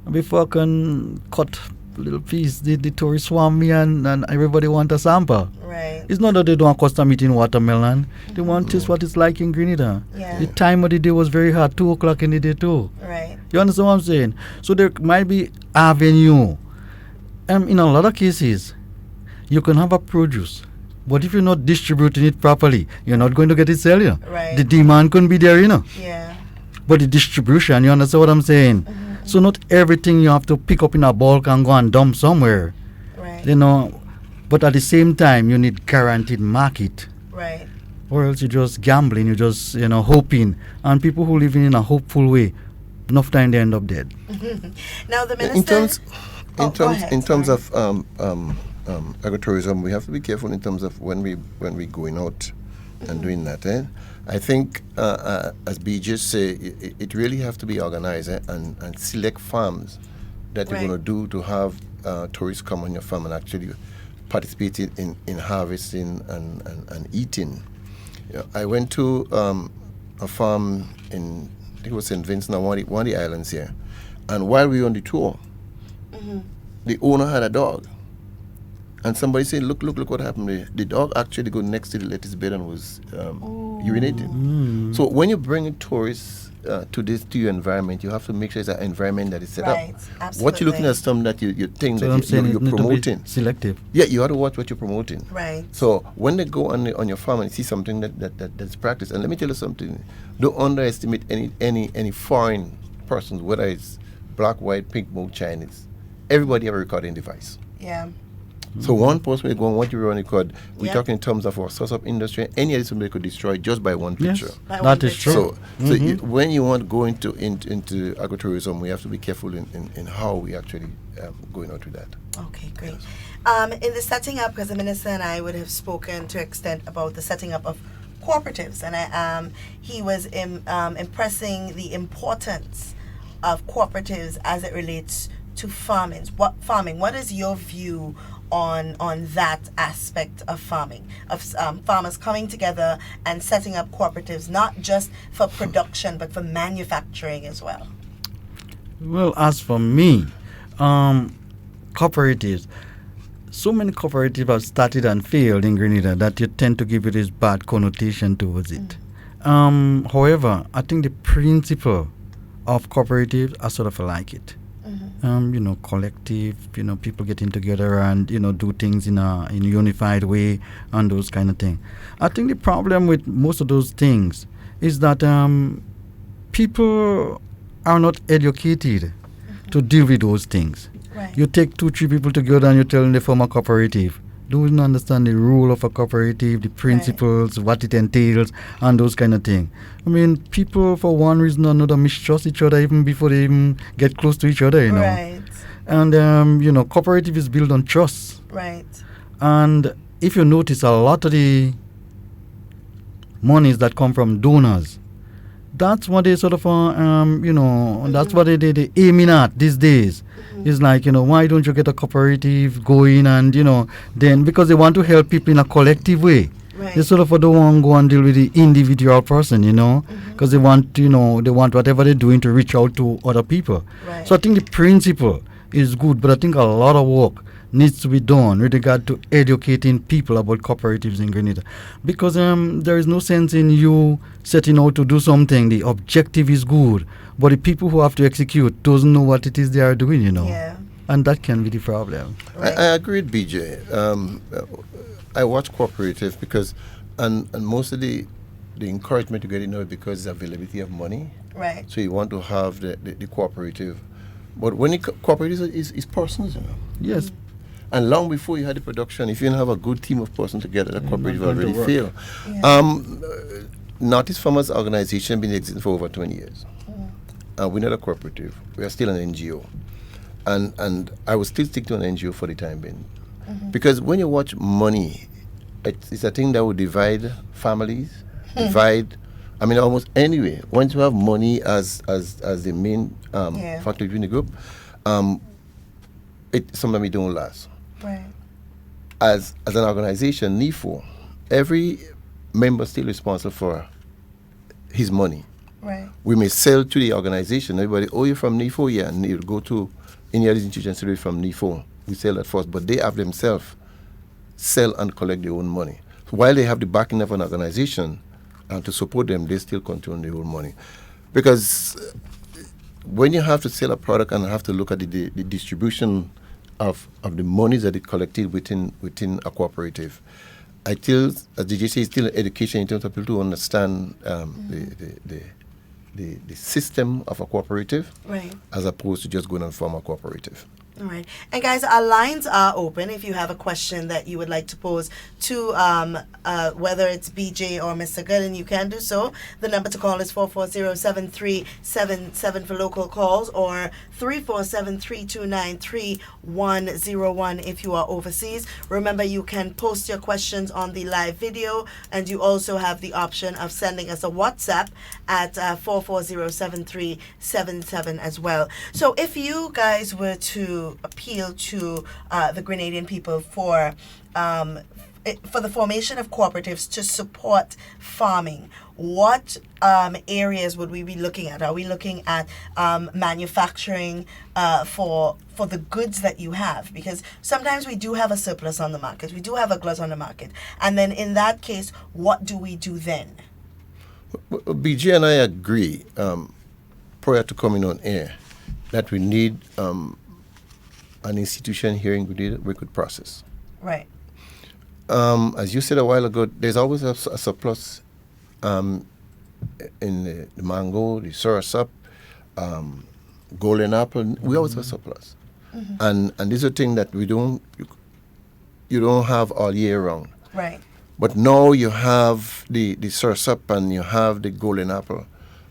before I can cut a little piece, the tourists swarm me, and everybody want a sample. Right. It's not that they don't custom eating watermelon. They want to taste what it's like in Grenada. Yeah. The time of the day was very hot, 2 o'clock in the day too. Right. You understand what I'm saying? So there might be avenue. In a lot of cases, you can have a produce, but if you're not distributing it properly, you're not going to get it sell. Right. The demand couldn't be there, Yeah. But the distribution, you understand what I'm saying? So not everything you have to pick up in a bulk and go and dump somewhere. Right. But at the same time, you need guaranteed market. Right. Or else you're just gambling, you're just, hoping. And people who live in a hopeful way, enough time they end up dead. Now the minister... In terms of agritourism, we have to be careful in terms of when we going out and doing that. I think, as B just say, it really have to be organized and select farms that you're going to do to have tourists come on your farm and actually participate in harvesting and eating. I went to a farm in, I think it was St. Vincent, one of the islands here, and while we were on the tour, the owner had a dog. And somebody said, look what happened. The dog actually go next to the lettuce bed and was urinating. So when you bring in tourists to your environment, you have to make sure it's an environment that is set up. Absolutely. What you're looking at something that you think So that you're promoting. Selective. Yeah, you have to watch what you're promoting. Right. So when they go on your farm and see something that's practiced, and let me tell you something, don't underestimate any foreign persons, whether it's black, white, pink, blue, Chinese. Everybody have a recording device. Yeah. So one person will go and want to run a record. We're talking in terms of our startup industry. Any other somebody could destroy just by one picture. By That one is picture. true. So when you want to go into agritourism, we have to be careful in how we actually going out with that. Okay, great. In the setting up, because the minister and I would have spoken to extent about the setting up of cooperatives, and he was impressing the importance of cooperatives as it relates to farming. What is your view on that aspect of farming, of farmers coming together and setting up cooperatives, not just for production but for manufacturing as well? Well, as for me, cooperatives, so many cooperatives have started and failed in Grenada that you tend to give it this bad connotation towards it. However, I think the principle of cooperatives, I sort of like it. Collective, people getting together and, do things in a unified way and those kind of things. I think the problem with most of those things is that people are not educated to deal with those things. Right. You take 2-3 people together and you tell them they form a cooperative. They don't understand the rule of a cooperative, the principles, what it entails, and those kind of things. I mean, people, for one reason or another, mistrust each other even before they even get close to each other, Right. And, cooperative is built on trust. Right. And if you notice, a lot of the monies that come from donors, that's what they sort of, that's what they aiming at these days. It's like, why don't you get a cooperative going and, then because they want to help people in a collective way. They sort of don't want to go and deal with the individual person, because they want, they want whatever they're doing to reach out to other people. Right. So I think the principle is good, but I think a lot of work needs to be done with regard to educating people about cooperatives in Grenada, because there is no sense in you setting out to do something. The objective is good, but the people who have to execute doesn't know what it is they are doing, Yeah. and that can be the problem. Right. I agree with BJ. I watch cooperative because, and most of the encouragement to get it now is because the availability of money. Right. So you want to have the cooperative, but when cooperative is persons, Yes. And long before you had the production, if you didn't have a good team of persons together, the cooperative not going already to work. failed. Yeah. Northeast Farmers Organization been existing for over 20 years. We're not a cooperative. We are still an NGO. And I will still stick to an NGO for the time being. Because when you watch money, it's a thing that will divide families, almost anyway. Once you have money as the main factor in the group, sometimes it don't last. Right. As an organization, NIFO, every member still responsible for his money. Right. We may sell to the organization. Everybody, you're from NIFO? Yeah, and you go to any other institution, say from NIFO. We sell that first, but they have themselves sell and collect their own money. So while they have the backing of an organization to support them, they still control their own money. Because when you have to sell a product and have to look at the distribution of the monies that is collected within a cooperative, I feel, as DJ says, still education in terms of people to understand the system of a cooperative, Right. as opposed to just going and form a cooperative. All right. And guys, our lines are open. If you have a question that you would like to pose to whether it's BJ or Mr. Gooden, you can do so. The number to call is 440-7377 for local calls, or 347-329-3101 if you are overseas. Remember, you can post your questions on the live video, and you also have the option of sending us a WhatsApp at 440-7377 as well. So if you guys were to appeal to the Grenadian people for the formation of cooperatives to support farming, what areas would we be looking at? Are we looking at manufacturing for the goods that you have? Because sometimes we do have a surplus on the market. We do have a glut on the market. And then in that case, what do we do then? BJ and I agree, prior to coming on air, that we need an institution here in Grenada we could process. Right. As you said a while ago, there's always a surplus in the mango, the soursop, golden apple. We always have a surplus, and this is a thing that you don't have all year round. Right. But now you have the soursop and you have the golden apple,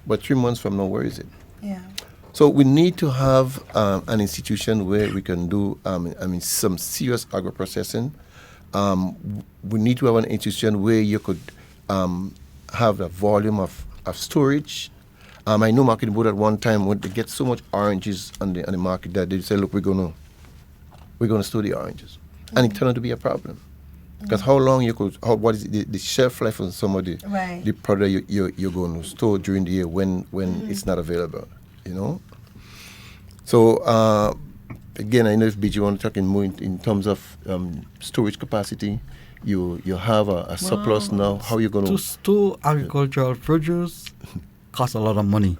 but 3 months from now, where is it? Yeah. So we need to have an institution where we can do, some serious agro-processing. We need to have an institution where you could have a volume of storage. I know Market Board at one time when they get so much oranges on the market that they say, look, we're gonna store the oranges, and it turned out to be a problem. Because how long what is the shelf life on some of the product you're going to store during the year when it's not available, So again, I know if BG want to talk more in terms of storage capacity, you have a surplus now. How are you going to store agricultural produce? Costs a lot of money.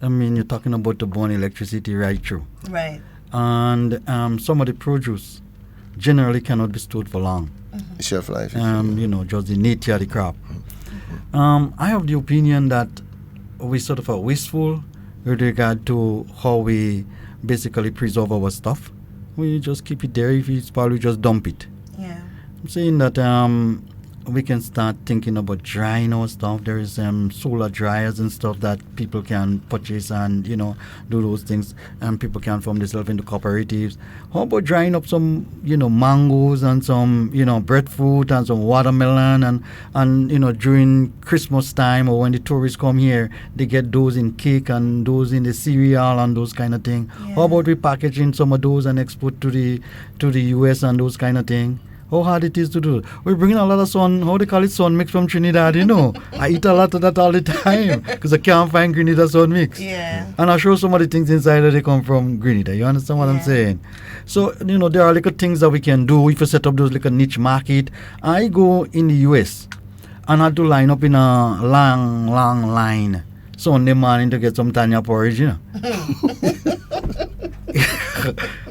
I mean, you're talking about the burn electricity right through. Right. And some of the produce generally cannot be stored for long. Shelf life. Just the nature of the crop. I have the opinion that we sort of are wasteful with regard to how we basically preserve our stuff. We just keep it there. If it's spoiled, we just dump it. Yeah. I'm saying that we can start thinking about drying our stuff. There is solar dryers and stuff that people can purchase and, do those things. And people can form themselves into cooperatives. How about drying up some, mangoes and some, breadfruit and some watermelon and during Christmas time or when the tourists come here, they get those in cake and those in the cereal and those kind of thing. Yeah. How about repackaging some of those and export to the US and those kind of thing? how hard it is to do. We bring in a lot of sun, how they call it, sun mix from Trinidad, you know. I eat a lot of that all the time because I can't find Grenada sun mix. Yeah. And I show some of the things inside that they come from Grenada. You understand what I'm saying? So, you know, there are little things that we can do if you set up those little niche market. I go in the US and I had to line up in a long line Sunday morning to get some Tanya porridge, you know.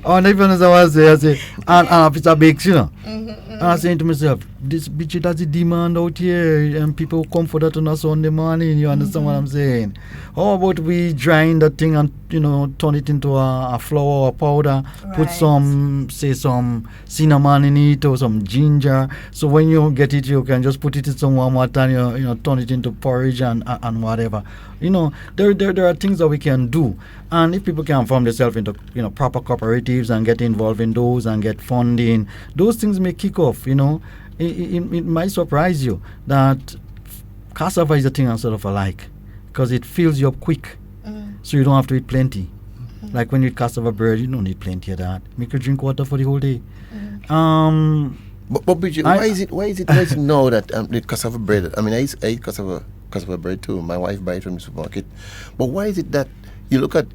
I don't even know what I say, and a pizza bakes, you know. And I'm saying to myself, this bitch, that's the demand out here, and people come for that on a Sunday morning, you understand what I'm saying? How about we grind that thing and, you know, turn it into a flour or powder, put some cinnamon in it or some ginger, so when you get it, you can just put it in some warm water and, you know, turn it into porridge and whatever. You know, there are things that we can do. And if people can form themselves into, you know, proper cooperatives and get involved in those and get funding, those things may kick off, you know. It might surprise you that cassava is a thing I sort of like because it fills you up quick. So you don't have to eat plenty. Like when you eat cassava bread, you don't need plenty of that. Make you drink water for the whole day. But Bridget, why is it now that the cassava bread? I mean, I eat cassava bread too. My wife buys it from the supermarket. But why is it that you look at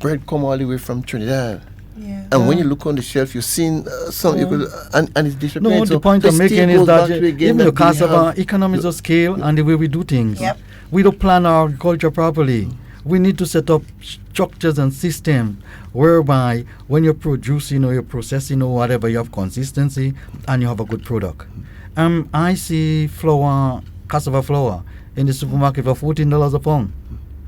bread come all the way from Trinidad? Yeah. And when you look on the shelf, you've seen some, you could, and it's different. No, so the point I'm making is that even the cassava, economies of scale and the way we do things, we don't plan our agriculture properly. We need to set up structures and systems whereby when you're producing or you're processing or whatever, you have consistency and you have a good product. I see cassava flour in the supermarket for $14 a pound.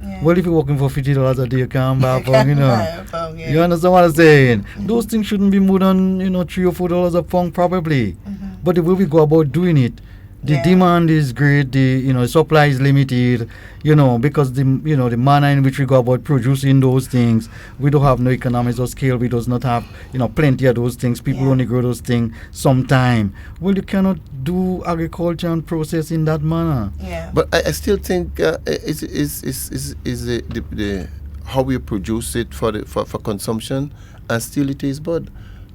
Yeah. Well, if you're working for $50 a day, you can't buy a pound, you know. You understand what I'm saying? Those things shouldn't be more than, you know, $3 or $4 a pound probably. But the way we go about doing it, the demand is great, the supply is limited, because the manner in which we go about producing those things, we don't have no economies of scale, we does not have plenty of those things, people only grow those things sometime. Well, you cannot do agriculture and process in that manner. Yeah. But I still think is the how we produce it for consumption, and still it is bad.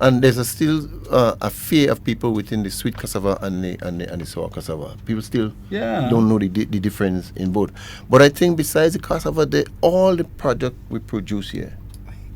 And there's still a fear of people within the sweet cassava and the sour cassava. People still don't know the difference in both. But I think besides the cassava, all the product we produce here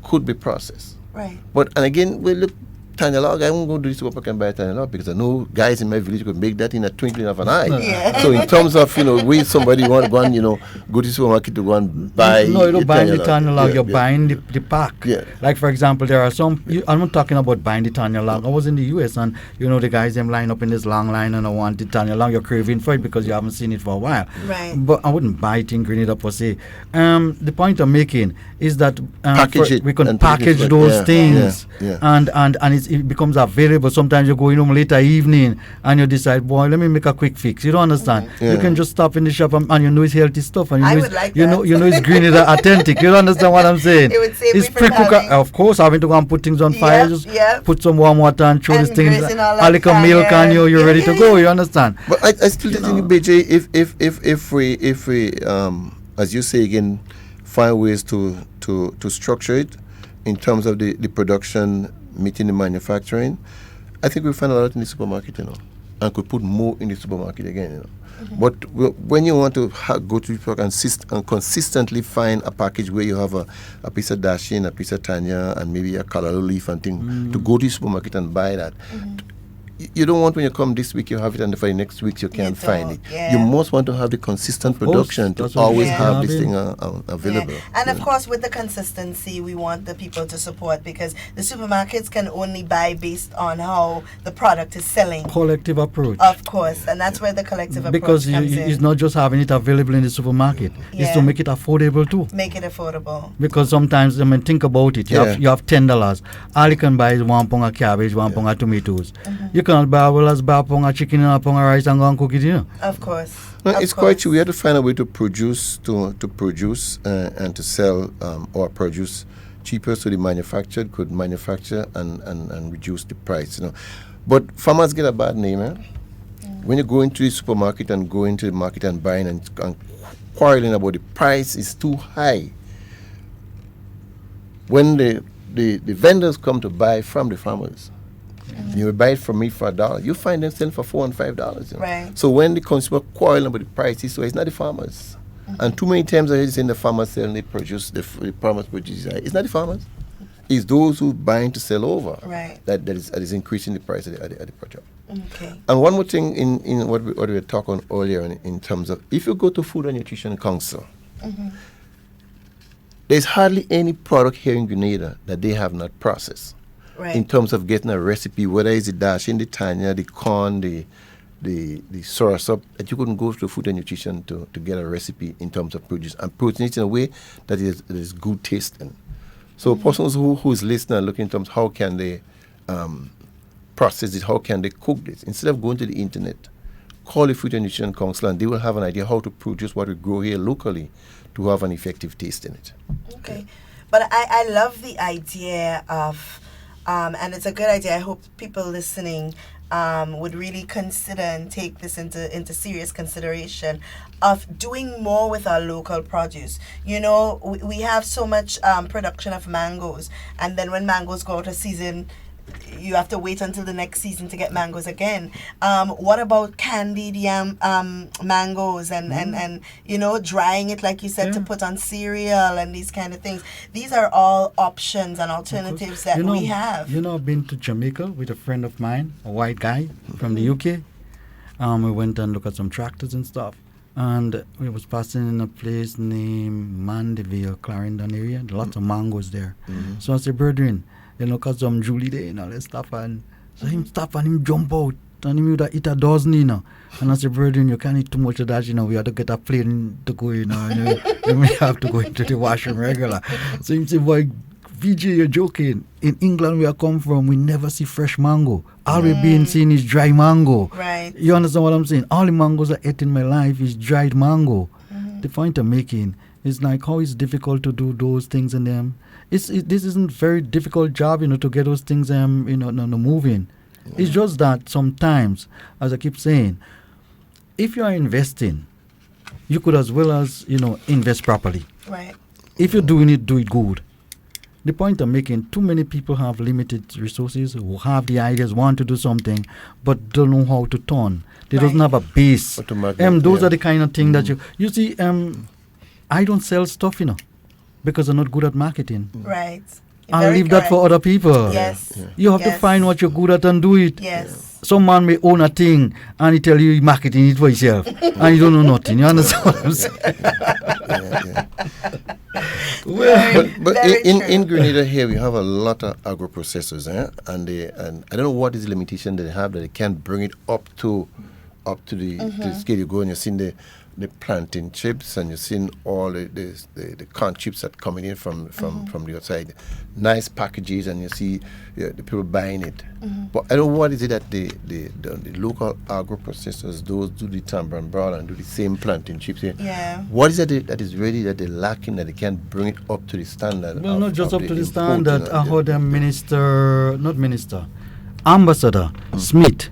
could be processed. Right. And again, we look Tanya log. I won't go to the supermarket and buy Tanya log because I know guys in my village could make that in a twinkling of an eye. Yeah. So in terms of we somebody want to go and go to the supermarket to go and buy. No, you don't buy the Tanya log. You're buying the pack. Yeah. Like for example, there are some. I'm not talking about buying the Tanya log. I was in the US and the guys them line up in this long line and I want the Tanya log. You're craving for it because you haven't seen it for a while. Right. But I wouldn't buy it in Grenada per se. The point I'm making is that we can package those things and it becomes available. Sometimes you're going home later evening and you decide, boy, let me make a quick fix. You don't understand. You can just stop in the shop and it's healthy stuff and you know it's Grenada authentic. You don't understand what I'm saying? It would save it's me from of course, having to go and put things on fire. Just put some warm water and throw these things, a little milk and you're ready to go. You understand? But I still think, BJ, if we as you say again, find ways to structure it in terms of the production meeting the manufacturing, I think we'll find a lot in the supermarket, and could put more in the supermarket again, But when you want to go to the supermarket and consistently find a package where you have a piece of dashi and a piece of tanya and maybe a callaloo leaf and thing, to go to the supermarket and buy that. You don't want when you come this week you have it and for the next week you can't find it. Yeah. You must want to have the consistent production to always have this thing available. Yeah. And of course with the consistency we want the people to support because the supermarkets can only buy based on how the product is selling. Collective approach. Of course, and that's where the collective approach because comes in. It's not just having it available in the supermarket. It's to make it affordable too. Make it affordable. Because sometimes, think about it. You have $10. All you can buy is 1 pound of cabbage, 1 pound of tomatoes. You cannot buy a pound of chicken and a pound of rice and go and cook it, Of course. No, it's quite true. We have to find a way to produce and to sell our produce cheaper so the manufacturer could manufacture and reduce the price, But farmers get a bad name, When you go into the supermarket and go into the market and buying and quarreling about the price is too high. When the vendors come to buy from the farmers, You buy it from me for $1. You find them selling for $4 and $5. You know? Right. So when the consumer quarrel about the prices, so it's not the farmers. And too many times I hear saying the farmers sell, they produce, the farmers produce. It's not the farmers. It's those who buying to sell over. Right. That is increasing the price of the product. Okay. And one more thing in what we were talking earlier in terms of, if you go to Food and Nutrition Council, there's hardly any product here in Grenada that they have not processed. Right. In terms of getting a recipe, whether it's the dash in the tanya, the corn, the soursop, that you couldn't go to Food and Nutrition to get a recipe in terms of produce and putting it in a way that is good tasting. So persons who is listening and looking in terms of how can they process it, how can they cook this, instead of going to the internet, call the Food and Nutrition Council and they will have an idea how to produce what we grow here locally to have an effective taste in it. Okay. But I love the idea of, and it's a good idea. I hope people listening would really consider and take this into serious consideration of doing more with our local produce. You know, we have so much production of mangoes, and then when mangoes go out of season, you have to wait until the next season to get mangoes again. What about candied mangoes and you know, drying it like you said to put on cereal and these kind of things? These are all options and alternatives that we have. You know, I've been to Jamaica with a friend of mine, a white guy from the UK. We went and looked at some tractors and stuff. And we was passing in a place named Mandeville, Clarendon area. Lots of mangoes there. So I said, brethren, you know, cause some Julie there and all that stuff, and so him stop and him jump out and him would eat a dozen, you know. And I said, brethren, you can't eat too much of that, you know. We have to get a plane to go, you know, and we have to go into the washroom regular. So him say, boy, VJ, you're joking. In England where I come from, we never see fresh mango. All we've been seeing is dry mango. Right. You understand what I'm saying? All the mangoes I ate in my life is dried mango. The point I'm making is like how it's difficult to do those things in them. This isn't very difficult job, you know, to get those things moving. It's just that sometimes, as I keep saying, if you are investing, you could as well as, you know, invest properly. Right. If you're doing it, do it good. The point I'm making, too many people have limited resources, who have the ideas, want to do something, but don't know how to turn. They doesn't have a base. Those are the kind of thing that you see, I don't sell stuff, you know, because I'm not good at marketing. Right. I'll leave that for other people. Yes. You have to find what you're good at and do it. Yes. Some man may own a thing and he tell you he's marketing it for himself and you don't know nothing. You understand what I'm saying? But in Grenada here, we have a lot of agro-processors, and I don't know what is the limitation that they have that they can't bring it up to the scale you go, and you've seen the plantain chips, and you've seen all the corn chips that coming in from the outside, nice packages, and you see the people buying it. But I don't know what is it that the local agro-processors, those do the tamper and brown and do the same plantain chips here. Yeah. What is it that is really that they're lacking, that they can't bring it up to the standard? Well, not just up to the standard. I heard Ambassador Smith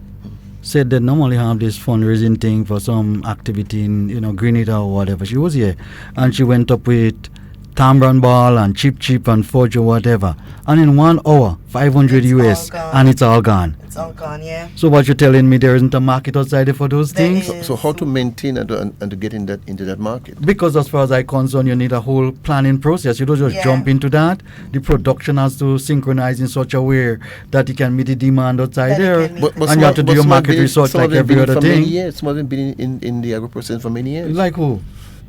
said they normally have this fundraising thing for some activity in, you know, Grenada or whatever. She was here and she went up with Tambran Ball and Chip and Forge or whatever. And in 1 hour, 500 US, and it's all gone. It's all gone, yeah. So what you're telling me, there isn't a market outside there for those things? So how to maintain and to get into that market? Because as far as I'm concerned, you need a whole planning process. You don't just jump into that. The production has to synchronize in such a way that it can meet the demand outside there. And you have to do your market research like every other thing. Some of them been in the agro-processing for many years. Like who?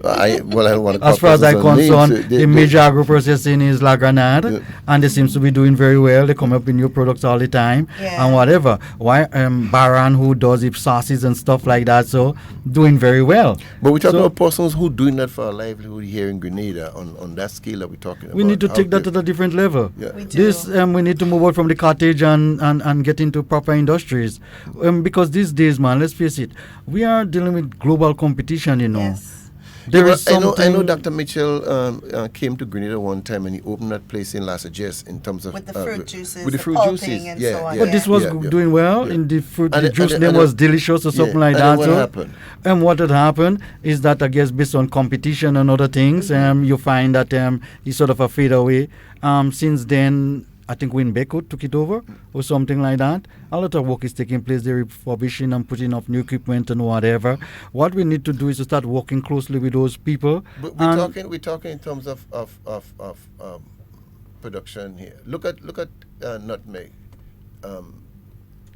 I don't want to. As far as I'm concerned, the major agro-processing is La Grenade, and they seems to be doing very well. They come up with new products all the time, and whatever. Why Baran, who does it sauces and stuff like that, so doing very well. But we're talking about persons who doing that for a livelihood here in Grenada on that scale that we're talking about. We need to take that to a different level. Yeah. We do. We need to move out from the cottage and get into proper industries, because these days, man, let's face it, we are dealing with global competition, you know. Yes. I know Dr. Mitchell came to Grenada one time and he opened that place in La Sagesse in terms of with the fruit juices, with the fruit juices, and so on. But this was doing well in the fruit. The juice name was delicious or something like that. What happened? And what had happened is that, I guess, based on competition and other things, you find that it's sort of a fade away. Since then, I think Winbeco took it over or something like that. A lot of work is taking place. They're refurbishing and putting up new equipment and whatever. What we need to do is to start working closely with those people. But we're talking in terms of production here. Look at nutmeg.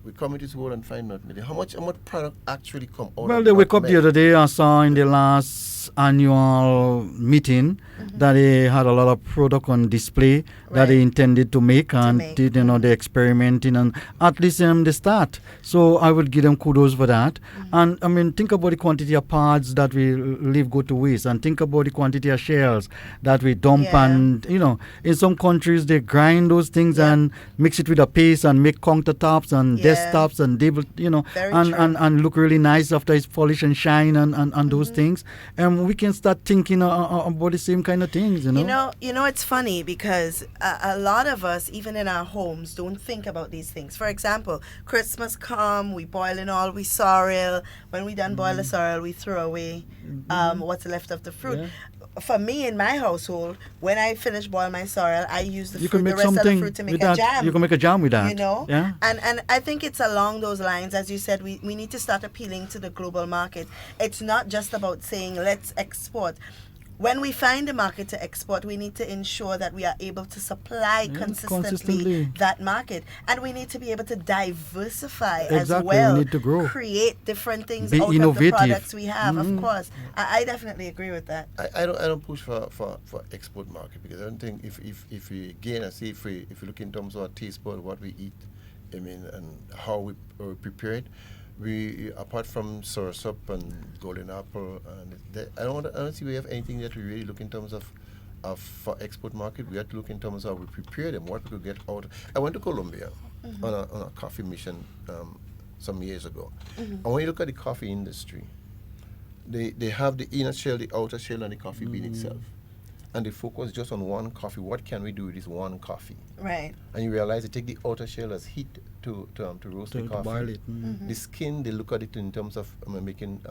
We come into this world and find nutmeg. How much product actually come out? Well, of they wake up nutmeg? the other day. I saw in the last annual meeting that they had a lot of product on display that they intended to make and did, they're experimenting and at least they start. So I would give them kudos for that. And I mean, think about the quantity of parts that we leave go to waste, and think about the quantity of shells that we dump. And in some countries they grind those things and mix it with a paste and make countertops and desktops and table, and look really nice after it's polished and shine and those things. And we can start thinking about the same kind of things. You know, it's funny because a lot of us, even in our homes, don't think about these things. For example, Christmas come, we boil in all we sorrel. When we done boil the sorrel, we throw away what's left of the fruit. For me, in my household, when I finish boil my sorrel, I use the rest of the fruit to make a jam. You can make a jam with that. Yeah. And I think it's along those lines, as you said, we need to start appealing to the global market. It's not just about saying let's export. When we find a market to export, we need to ensure that we are able to supply consistently that market. And we need to be able to diversify as well. We need to grow. Create different things Be out innovative. of the products we have, of course. I definitely agree with that. I don't push for export market, because I don't think if we again, I see if we look in terms of our taste bud, what we eat, I mean, and how we prepare it. We, apart from soursop and golden apple, and I don't see we have anything that we really look in terms of for export market. We have to look in terms of how we prepare them, what we could get out. I went to Colombia on a coffee mission some years ago, and when you look at the coffee industry, they have the inner shell, the outer shell, and the coffee bean itself. And they focus just on one coffee. What can we do with this one coffee? Right. And you realize they take the outer shell as heat to roast the coffee. Boil it. The skin, they look at it in terms of making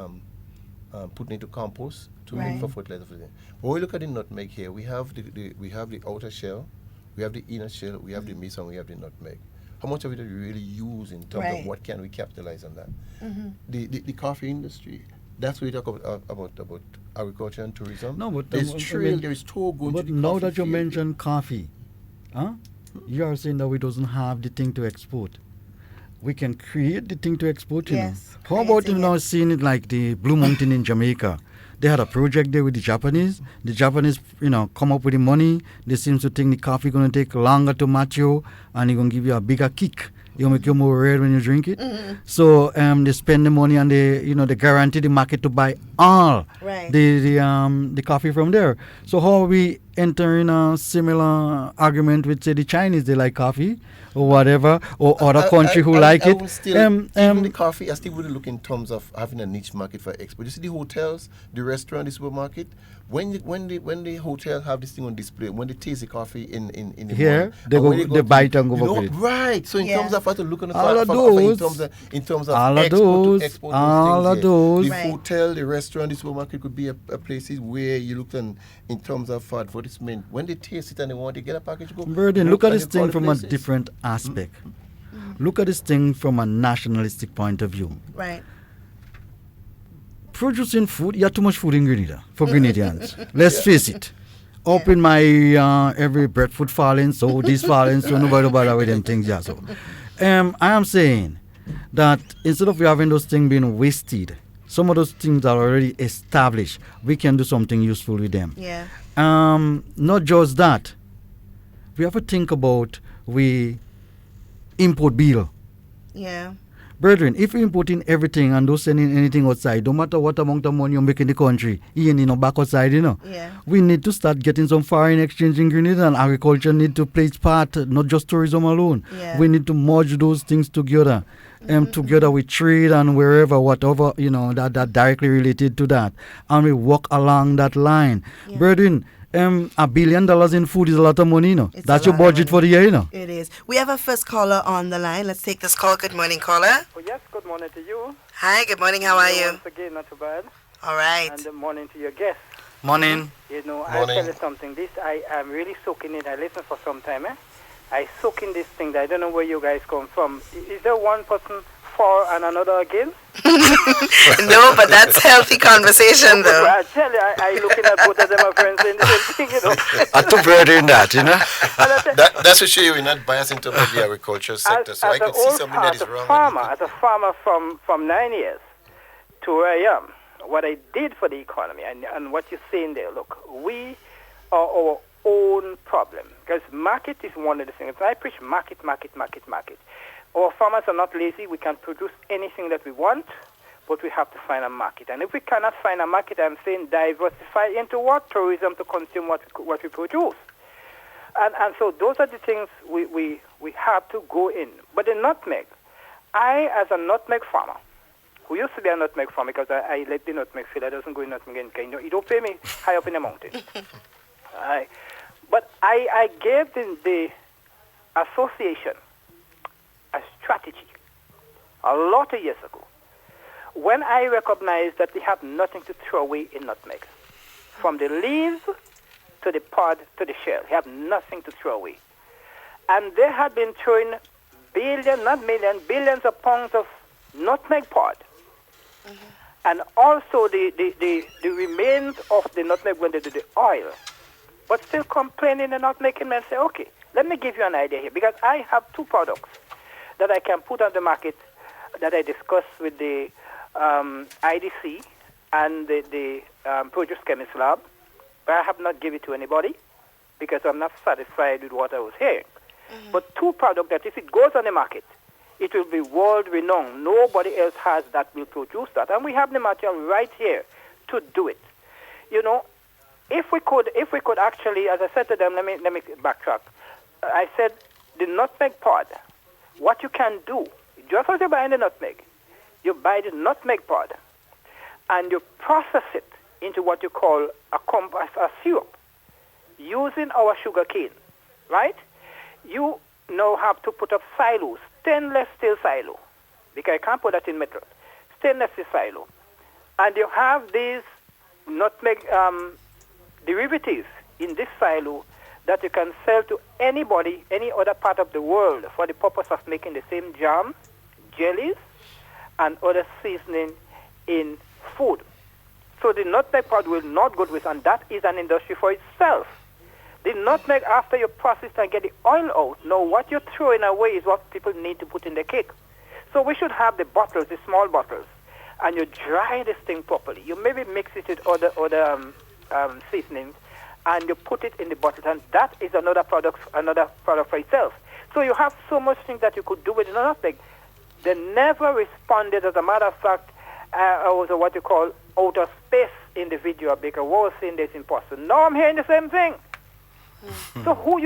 putting it to compost to make for fertilizer for them. When we look at the nutmeg here, we have the outer shell, we have the inner shell, we have the maize, and we have the nutmeg. How much of it do we really use in terms of what can we capitalize on that? The coffee industry. That's what we talk about agriculture and tourism. No, but there is tour going to the now coffee that you field. mention coffee, you are saying that we doesn't have the thing to export. We can create the thing to export. Yes. How about now seeing it like the Blue Mountain in Jamaica? They had a project there with the Japanese. The Japanese, come up with the money. They seem to think the coffee going to take longer to mature, and it's going to give you a bigger kick. You make you more red when you drink it. So they spend the money and they guarantee the market to buy all the coffee from there. So how we enter in a similar argument with, say, the Chinese? They like coffee or whatever, or other country who like it. Even the coffee, I still would look in terms of having a niche market for export. You see the hotels, the restaurant, the supermarket. When the hotel have this thing on display, when they taste the coffee in the here, morning, they buy it and go for it. Right. So in terms of how to look on the in terms of export those things, the hotel, the restaurant, the supermarket could be a places where you look in terms of advertisement. When they taste it and they want to get a package, go. Burden, look at this thing from a different aspect. Look at this thing from a nationalistic point of view. Right. Producing food, you have too much food in Grenada for Grenadians. Let's face it. Up in my every breadfruit falling, so this falling, so nobody bother with them things. Yeah, so I am saying that instead of having those things being wasted, some of those things are already established. We can do something useful with them. Yeah. Not just that. We have to think about we import bill. Yeah. Brethren, if you're importing everything and don't sending anything outside, no matter what amount of money you make in the country, back outside, we need to start getting some foreign exchange in Grenada, and agriculture need to play its part, not just tourism alone. Yeah. We need to merge those things together. Together with trade and wherever, whatever, that directly related to that. And we walk along that line. Yeah. Brethren, $1 billion in food is a lot of money, That's your budget for the year, It is. We have a first caller on the line. Let's take this call. Good morning, caller. Oh, yes, good morning to you. Hi, good morning. How are you? Once again, not too bad. All right. And good morning to your guest. Morning. I'll tell you something. This, I'm really soaking it. I listened for some time, I soak in these things. I don't know where you guys come from. Is there one person for and another against? No, but that's healthy conversation, though. I tell you, I looking at both of them, my friends, saying the same thing, you know. I took bird in that, you know. That's for sure you're not biased into the agriculture sector, so I could see something that is wrong. As a farmer from 9 years to where I am, what I did for the economy and what you're saying there, look, we are our own problem. Because market is one of the things. I preach market. Our farmers are not lazy. We can produce anything that we want, but we have to find a market. And if we cannot find a market, I'm saying diversify into what? Tourism to consume what we produce. And so those are the things we have to go in. But the nutmeg, I, as a nutmeg farmer, who used to be a nutmeg farmer, because I let the nutmeg field, I doesn't go in nutmeg in Kenya. You don't pay me high up in the mountain. But I gave the association a strategy a lot of years ago when I recognized that we have nothing to throw away in nutmeg. From the leaves to the pod to the shell, we have nothing to throw away. And they had been throwing billions of pounds of nutmeg pod. And also the remains of the nutmeg when they do the oil. But still complaining and not making men say, okay, let me give you an idea here. Because I have two products that I can put on the market that I discussed with the IDC and the Produce Chemist Lab. But I have not given it to anybody because I'm not satisfied with what I was hearing. But two products that if it goes on the market, it will be world-renowned. Nobody else has that will produce that. And we have the material right here to do it. You know, if we could actually, as I said to them, let me backtrack. I said the nutmeg pod, what you can do, just as you're buying the nutmeg, you buy the nutmeg pod and you process it into what you call a syrup using our sugar cane, right? You now have to put up silos, stainless steel silo, because I can't put that in metal, stainless steel silo. And you have these nutmeg derivatives in this silo that you can sell to anybody, any other part of the world for the purpose of making the same jam, jellies, and other seasoning in food. So the nutmeg pod will not go to waste, and that is an industry for itself. The nutmeg, after you process and get the oil out, now what you're throwing away is what people need to put in the cake. So we should have the bottles, the small bottles, and you dry this thing properly. You maybe mix it with other seasonings, and you put it in the bottles, and that is another product for itself. So you have so much things that you could do with the nutmeg. They never responded. As a matter of fact, I was what you call outer space in the video because I was saying this impossible. Now I'm hearing the same thing. So who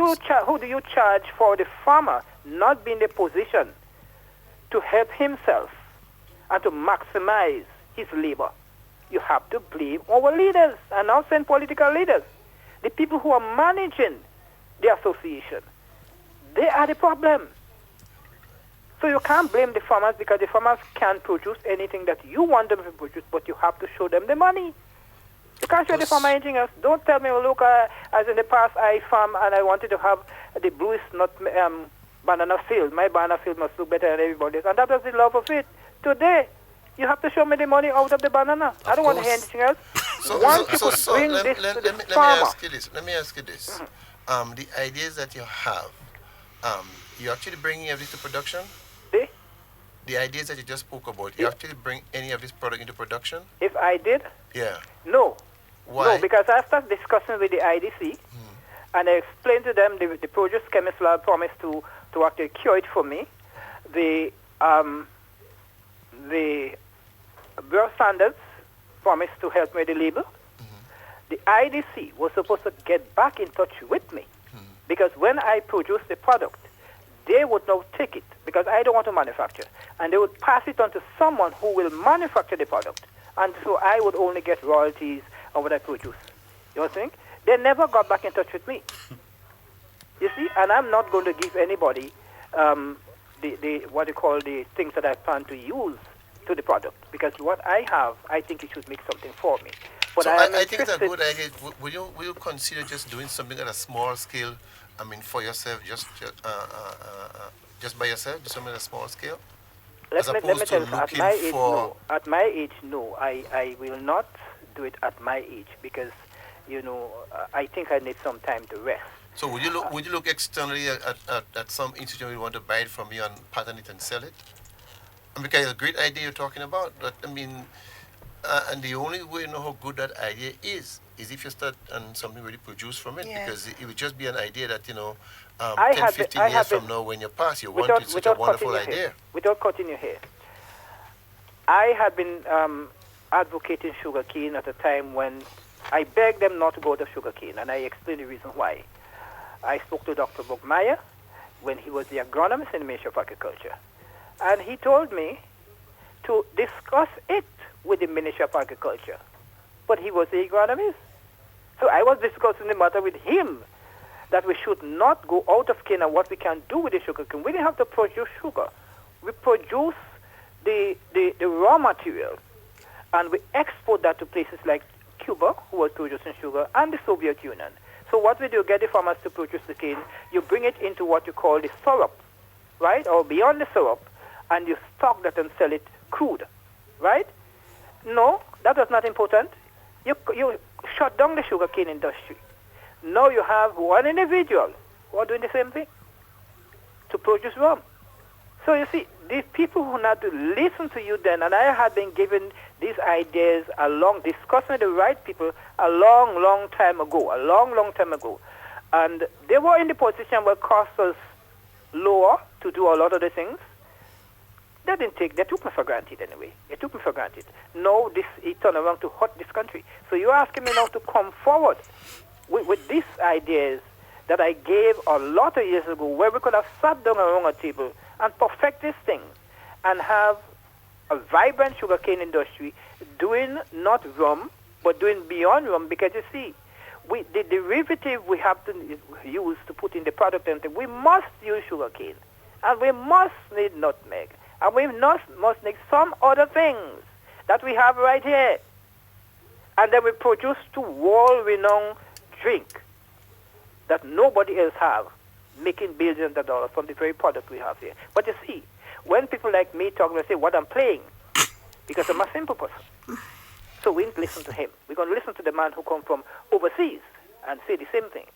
do you charge for the farmer not being in the position to help himself and to maximize his labor? You have to blame our leaders, and now send political leaders, the people who are managing the association. They are the problem. So you can't blame the farmers because the farmers can't produce anything that you want them to produce, but you have to show them the money. You can't show the farmer anything else. Don't tell me, oh, look, as in the past I farm and I wanted to have the bluest banana field. My banana field must look better than everybody's. And that was the love of it. Today, you have to show me the money out of the banana. I don't want to hear anything else. So let me ask you this. The ideas that you have, you actually bringing everything to production? The ideas that you just spoke about, you actually bring any of this product into production? If I did? Yeah. No. Why? No, because I started discussing with the IDC, and I explained to them the Produce Chemist Lab promised to actually cure it for me. The Bureau of Standards promised to help me with the label. The IDC was supposed to get back in touch with me because when I produced the product, they would now take it because I don't want to manufacture, and they would pass it on to someone who will manufacture the product, and so I would only get royalties on what I produce. You know what I'm saying? They never got back in touch with me. You see, and I'm not going to give anybody the what you call the things that I plan to use to the product because what I have, I think it should make something for me. But so I think it's a good idea. Will you consider just doing something at a small scale I mean, for yourself, just by yourself, do something on a small scale? Let me tell you, at my age, no. I will not do it at my age because, I think I need some time to rest. So would you look externally at some institution who want to buy it from you and patent it and sell it? Because it's a great idea you're talking about. But, I mean, and the only way you know how good that idea is if you start and something really produced from it. Yes. Because it would just be an idea that, 10, 15 years from now when you pass, you want it. It's such a wonderful idea. Without cutting your hair. I had been advocating sugarcane at a time when I begged them not to go to sugarcane, and I explained the reason why. I spoke to Dr. Bogmeyer when he was the agronomist in the Ministry of Agriculture, and he told me to discuss it with the Ministry of Agriculture, but he was the agronomist. So I was discussing the matter with him, that we should not go out of cane and what we can do with the sugar cane. We didn't have to produce sugar. We produce the raw material, and we export that to places like Cuba, who was producing sugar, and the Soviet Union. So what we do, get the farmers to produce the cane, you bring it into what you call the syrup, right, or beyond the syrup, and you stock that and sell it crude, right? No, that was not important. You shut down the sugarcane industry. Now you have one individual who are doing the same thing to produce rum. So you see, these people who not to listen to you then, and I had been given these ideas discussing with the right people a long time ago. And they were in the position where costs was lower to do a lot of the things. They took me for granted anyway. They took me for granted. Now it turned around to hurt this country. So you're asking me now to come forward with these ideas that I gave a lot of years ago, where we could have sat down around a table and perfect this thing and have a vibrant sugarcane industry doing not rum, but doing beyond rum, because you see, the derivative we have to use to put in the product, and we must use sugarcane, and we must need nutmeg, and we must need some other things that we have right here. And then we produce to world-renowned drink that nobody else have, making billions of dollars from the very product we have here. But you see, when people like me talk, they say, what I'm playing, because I'm a simple person. So we didn't listen to him. We're going to listen to the man who come from overseas and say the same thing.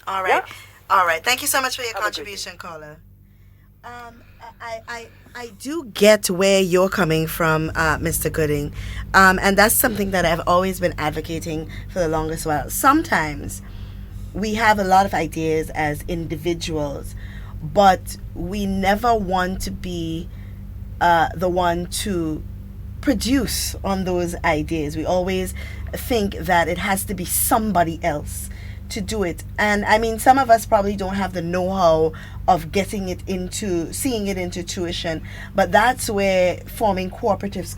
All right. Yeah? All right. Thank you so much for your contribution, caller. I do get where you're coming from, Mr. Gooding. And that's something that I've always been advocating for the longest while. Sometimes we have a lot of ideas as individuals, but we never want to be the one to produce on those ideas. We always think that it has to be somebody else to do it. And I mean, some of us probably don't have the know-how of seeing it into tuition, but that's where forming cooperatives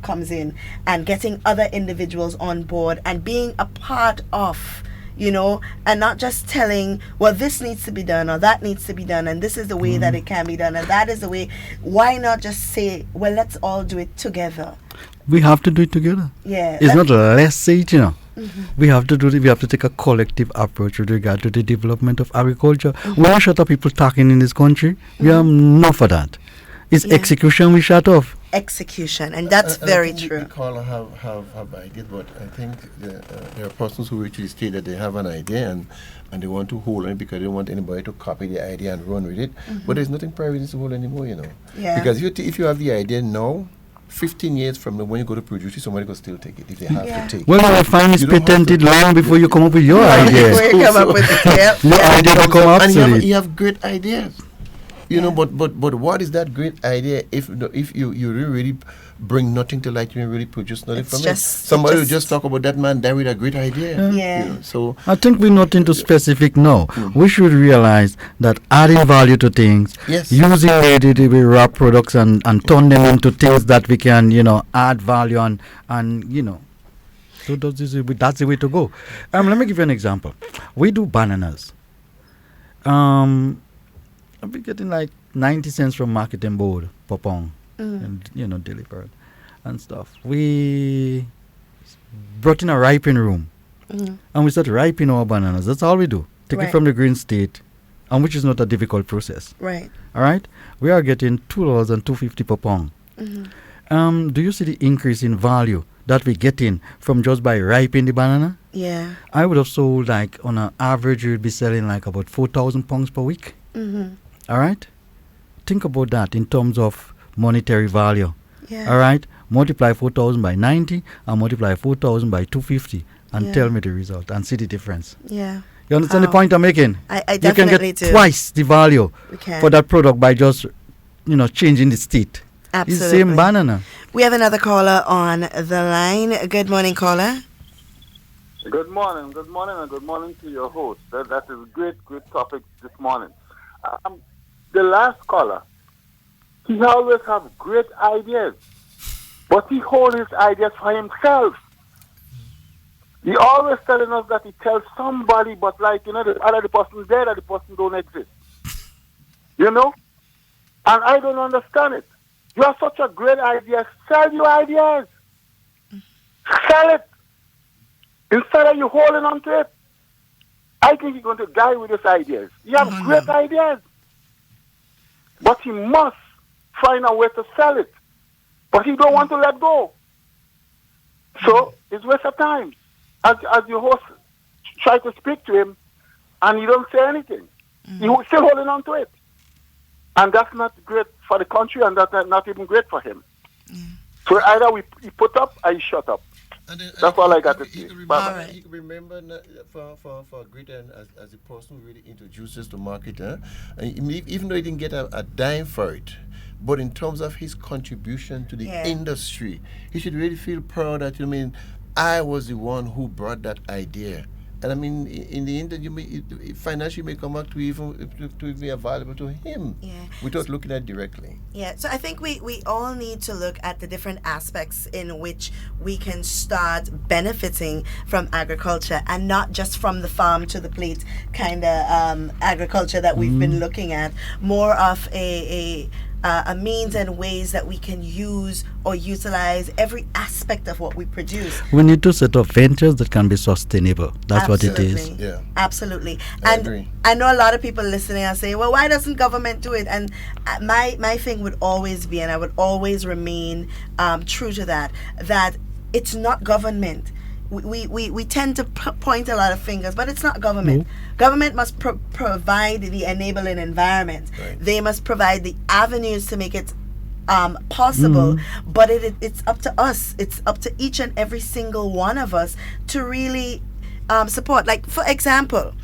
comes in, and getting other individuals on board and being a part of, and not just telling, well, this needs to be done or that needs to be done, and this is the way that it can be done, and that is the way. Why not just say, well, let's all do it together? We have to do it together. Yeah. It's not let's say it, We have to do it. We have to take a collective approach with regard to the development of agriculture. We are shut up people talking in this country. We are not for that. It's execution we shut off. Execution, and that's very true. The caller have ideas, but I think there are persons who actually state that they have an idea and they want to hold it because they don't want anybody to copy the idea and run with it. But there's nothing private in the world anymore, Yeah. Because if you have the idea now, 15 years from now, when you go to produce it, somebody will still take it if they have to take it. Well, I find it's patented long before you come up with your idea. Before you come up with it, your idea become obsolete. And you have great ideas. But what is that great idea if you really bring nothing to light, you really produce nothing from it? Somebody will just talk about that man died with a great idea. So I think we're not into specific now. We should realize that adding value to things, using the raw products and turn them into things that we can, add value and so that's the way to go. Let me give you an example. We do bananas. I've been getting like 90 cents from marketing board per pound, and delivered and stuff. We brought in a ripening room, and we start ripening our bananas. That's all we do. Take it from the green state and which is not a difficult process. Right. All right, we are getting $2 and $2.50 per pound. Do you see the increase in value that we're getting from just by ripening the banana? Yeah. I would have sold like on an average, you'd be selling like about 4,000 pounds per week. All right, think about that in terms of monetary value. Yeah. All right, multiply 4,000 by 90 and multiply 4,000 by 250 and tell me the result and see the difference. Yeah. You understand the point I'm making? I you can definitely get do. twice the value for that product by just, changing the state. Absolutely. It's the same banana. We have another caller on the line. Good morning, caller. Good morning, and good morning to your host. That is a great topic this morning. The last caller, he always have great ideas, but he holds his ideas for himself. He always telling us that he tells somebody, but the other person is there, that the person don't exist. And I don't understand it. You have such a great idea. Sell your ideas. Sell it. Instead of you holding on to it. I think he's going to die with his ideas. He has great ideas. But he must find a way to sell it. But he don't want to let go. So it's waste of time. As your host try to speak to him, and he don't say anything. He's still holding on to it. And that's not great for the country, and that's not even great for him. So either he put up or he shut up. That's all I got to say. You can remember for Greater as a person who really introduces the market, and even though he didn't get a dime for it, but in terms of his contribution to the industry, he should really feel proud that, I was the one who brought that idea. And in the end, financially may come out to be available to him without looking at it directly. Yeah, so I think we all need to look at the different aspects in which we can start benefiting from agriculture, and not just from the farm to the plate kind of agriculture that we've been looking at. More of a means and ways that we can use or utilize every aspect of what we produce. We need to set up ventures that can be sustainable. That's what it is. Yeah. Absolutely. I And agree. I know a lot of people listening are saying, well, why doesn't government do it? And my thing would always be, and I would always remain true to that it's not government. We tend to point a lot of fingers, but it's not government. Government must provide the enabling environment. Right. They must provide the avenues to make it possible, but it's up to us. It's up to each and every single one of us to really support. Like, for example,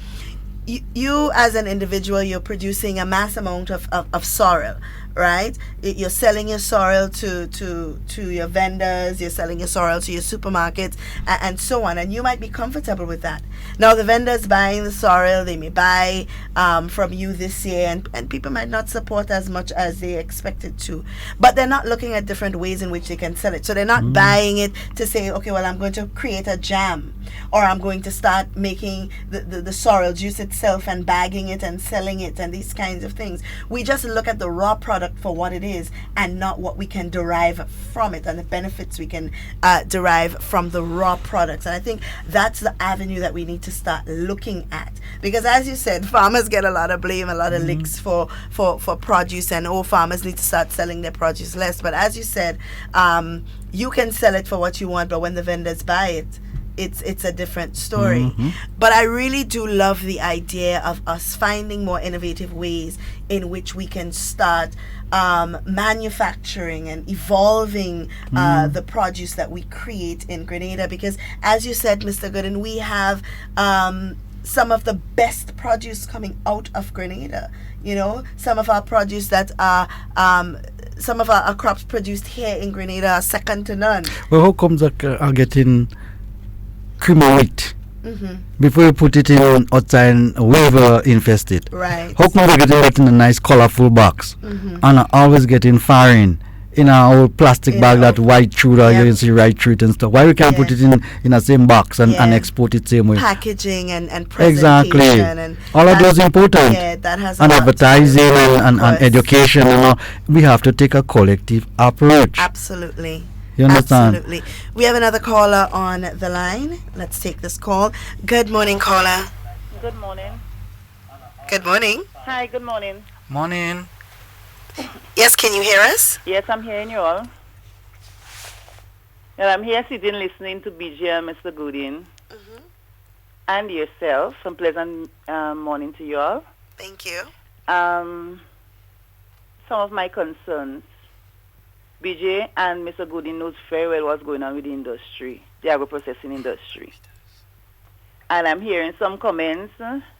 you as an individual, you're producing a mass amount of sorrel, right? You're selling your sorrel to your vendors, you're selling your sorrel to your supermarkets, and so on, and you might be comfortable with that. Now the vendors buying the sorrel, they may buy from you this year, and people might not support as much as they expected to, but they're not looking at different ways in which they can sell it. So they're not buying it to say, okay, well, I'm going to create a jam, or I'm going to start making the sorrel juice itself and bagging it and selling it and these kinds of things. We just look at the raw product for what it is, and not what we can derive from it and the benefits we can derive from the raw products. And I think that's the avenue that we need to start looking at, because as you said, farmers get a lot of blame, a lot of licks for produce, and farmers need to start selling their produce less. But as you said, you can sell it for what you want, but when the vendors buy it, it's a different story. But I really do love the idea of us finding more innovative ways in which we can start manufacturing and evolving the produce that we create in Grenada, because as you said, Mr. Gooden, we have some of the best produce coming out of Grenada. Some of our produce that are some of our crops produced here in Grenada are second to none. Well, how comes that are getting cream of wheat before you put it in outside weaver infested? Right. How come we're getting it in a nice colorful box and are always getting foreign in our old plastic bag, that white through you can see right through it and stuff? Why we can't put it in a same box and export it same way? Packaging and presentation. Exactly. And all of those important. Yeah, that has and a lot to do advertising with and education and all. We have to take a collective approach. Absolutely. You understand? Absolutely. We have another caller on the line. Let's take this call. Good morning, caller. Good morning. Good morning. Hi, good morning. Morning. Yes, can you hear us? Yes, I'm hearing you all. Well, I'm here sitting listening to BJ and Mr. Goodin. And yourself. Some pleasant morning to you all. Thank you. Some of my concerns. BJ and Mr. Goodin knows very well what's going on with the industry, the agro-processing industry. And I'm hearing some comments,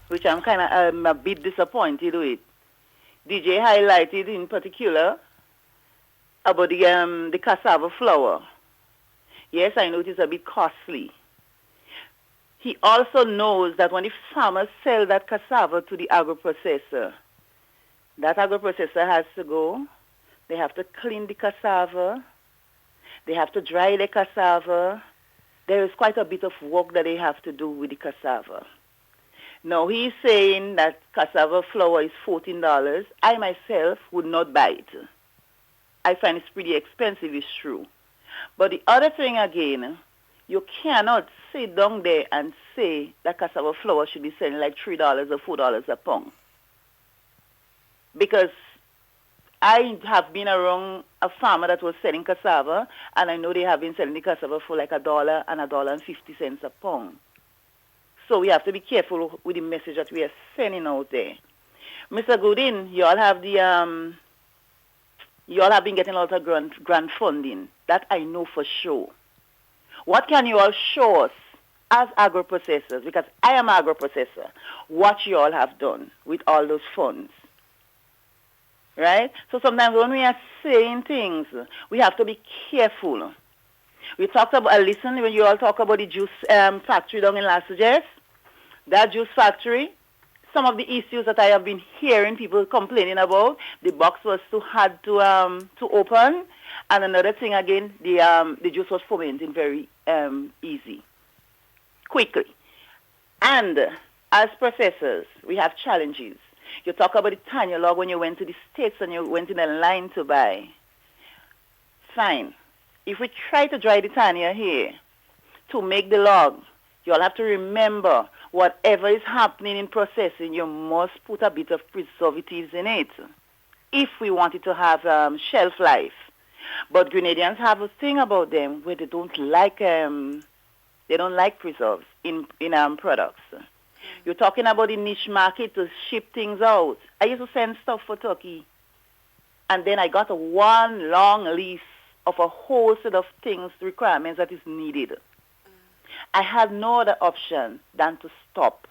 which I'm kind of a bit disappointed with. DJ highlighted in particular about the cassava flour. Yes, I know it is a bit costly. He also knows that when the farmers sell that cassava to the agro-processor, that agro-processor has to go. They have to clean the cassava. They have to dry the cassava. There is quite a bit of work that they have to do with the cassava. Now, he's saying that cassava flour is $14. I myself would not buy it. I find it's pretty expensive, it's true. But the other thing again, you cannot sit down there and say that cassava flour should be selling like $3 or $4 a pound. Because I have been around a farmer that was selling cassava, and I know they have been selling the cassava for like $1 and $1.50 a pound. So we have to be careful with the message that we are sending out there. Mr. Goodin, you all have been getting a lot of grant funding. That I know for sure. What can you all show us as agro-processors, because I am an agro-processor, what you all have done with all those funds? Right? So sometimes when we are saying things, we have to be careful. We talked about, listen, when you all talk about the juice factory down in Las Vegas, that juice factory, some of the issues that I have been hearing people complaining about, the box was too hard to open, and another thing again, the juice was fermenting very easy, quickly. And as processors, we have challenges. You talk about the Tanya log when you went to the States and you went in a line to buy. Fine. If we try to dry the Tanya here to make the log, you'll have to remember whatever is happening in processing, you must put a bit of preservatives in it if we want it to have shelf life. But Grenadians have a thing about them where they don't like preserves in products. You're talking about the niche market to ship things out. I used to send stuff for Turkey, and then I got one long list of a whole set of things, requirements that is needed. I had no other option than to stop.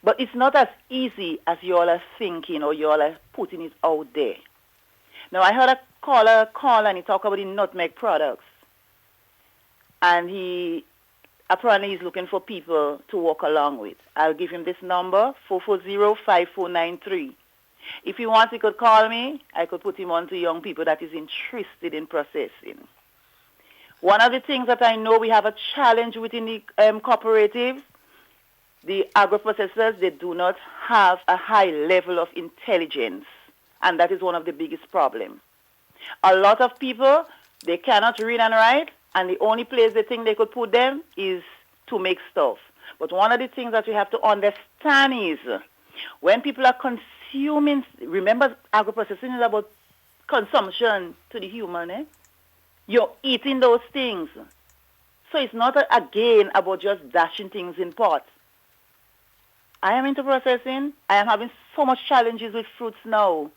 But it's not as easy as you all are thinking or you all are putting it out there. Now, I heard a caller call and he talked about the nutmeg products. And he apparently is looking for people to work along with. I'll give him this number, 440-5493. If he wants, he could call me. I could put him on to young people that is interested in processing. One of the things that I know we have a challenge within the cooperatives, the agro-processors, they do not have a high level of intelligence. And that is one of the biggest problems. A lot of people, they cannot read and write, and the only place they think they could put them is to make stuff. But one of the things that we have to understand is when people are consuming, remember agro-processing is about consumption to the human, eh? You're eating those things. So it's not, again, about just dashing things in pots. I am into processing. I am having so much challenges with fruits now.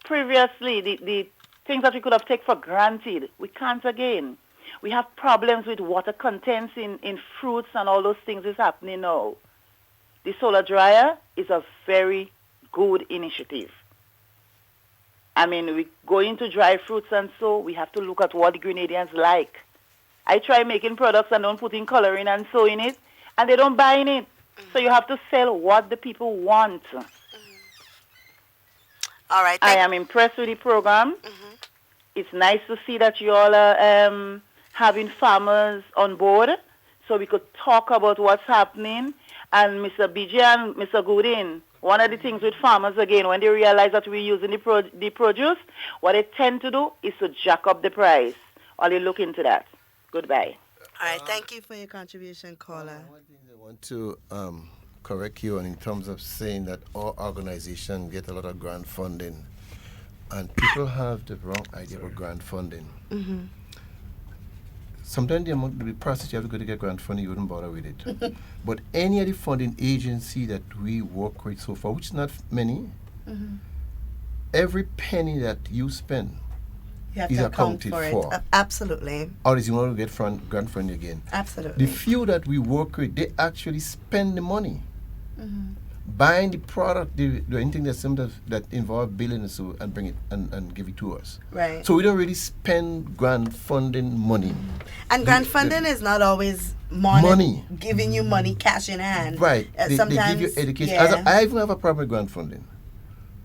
Previously, the things that we could have taken for granted, we can't again. We have problems with water contents in fruits and all those things is happening now. The solar dryer is a very good initiative. I mean, we go into dry fruits and so we have to look at what the Grenadians like. I try making products and don't put in coloring and so in it, and they don't buy in it. Mm-hmm. So you have to sell what the people want. Mm-hmm. All right. I am impressed with the program. Mm-hmm. It's nice to see that you all are having farmers on board so we could talk about what's happening. And Mr. BJ and Mr. Goodin, one of the things with farmers, again, when they realize that we're using the produce, what they tend to do is to jack up the price. I'll look into that. Goodbye. All right. Thank you for your contribution, caller. One thing I want to correct you in terms of saying that our organization get a lot of grant funding, and people have the wrong idea about grant funding. Mm-hmm. Sometimes the process you have to go to get grant funding, you wouldn't bother with it. But any of the funding agency that we work with so far, which is not many, every penny that you spend You have is to account accounted for it. for. Absolutely. Or is you want to get grant funding again. Absolutely. The few that we work with, they actually spend the money. Buying the product, anything that involve billing and so, and bring it and give it to us. Right. So we don't really spend grant funding money. And grant funding is not always money. Giving you money cash in hand. Right. They Sometimes give you education. Yeah. I even have a problem with grant funding.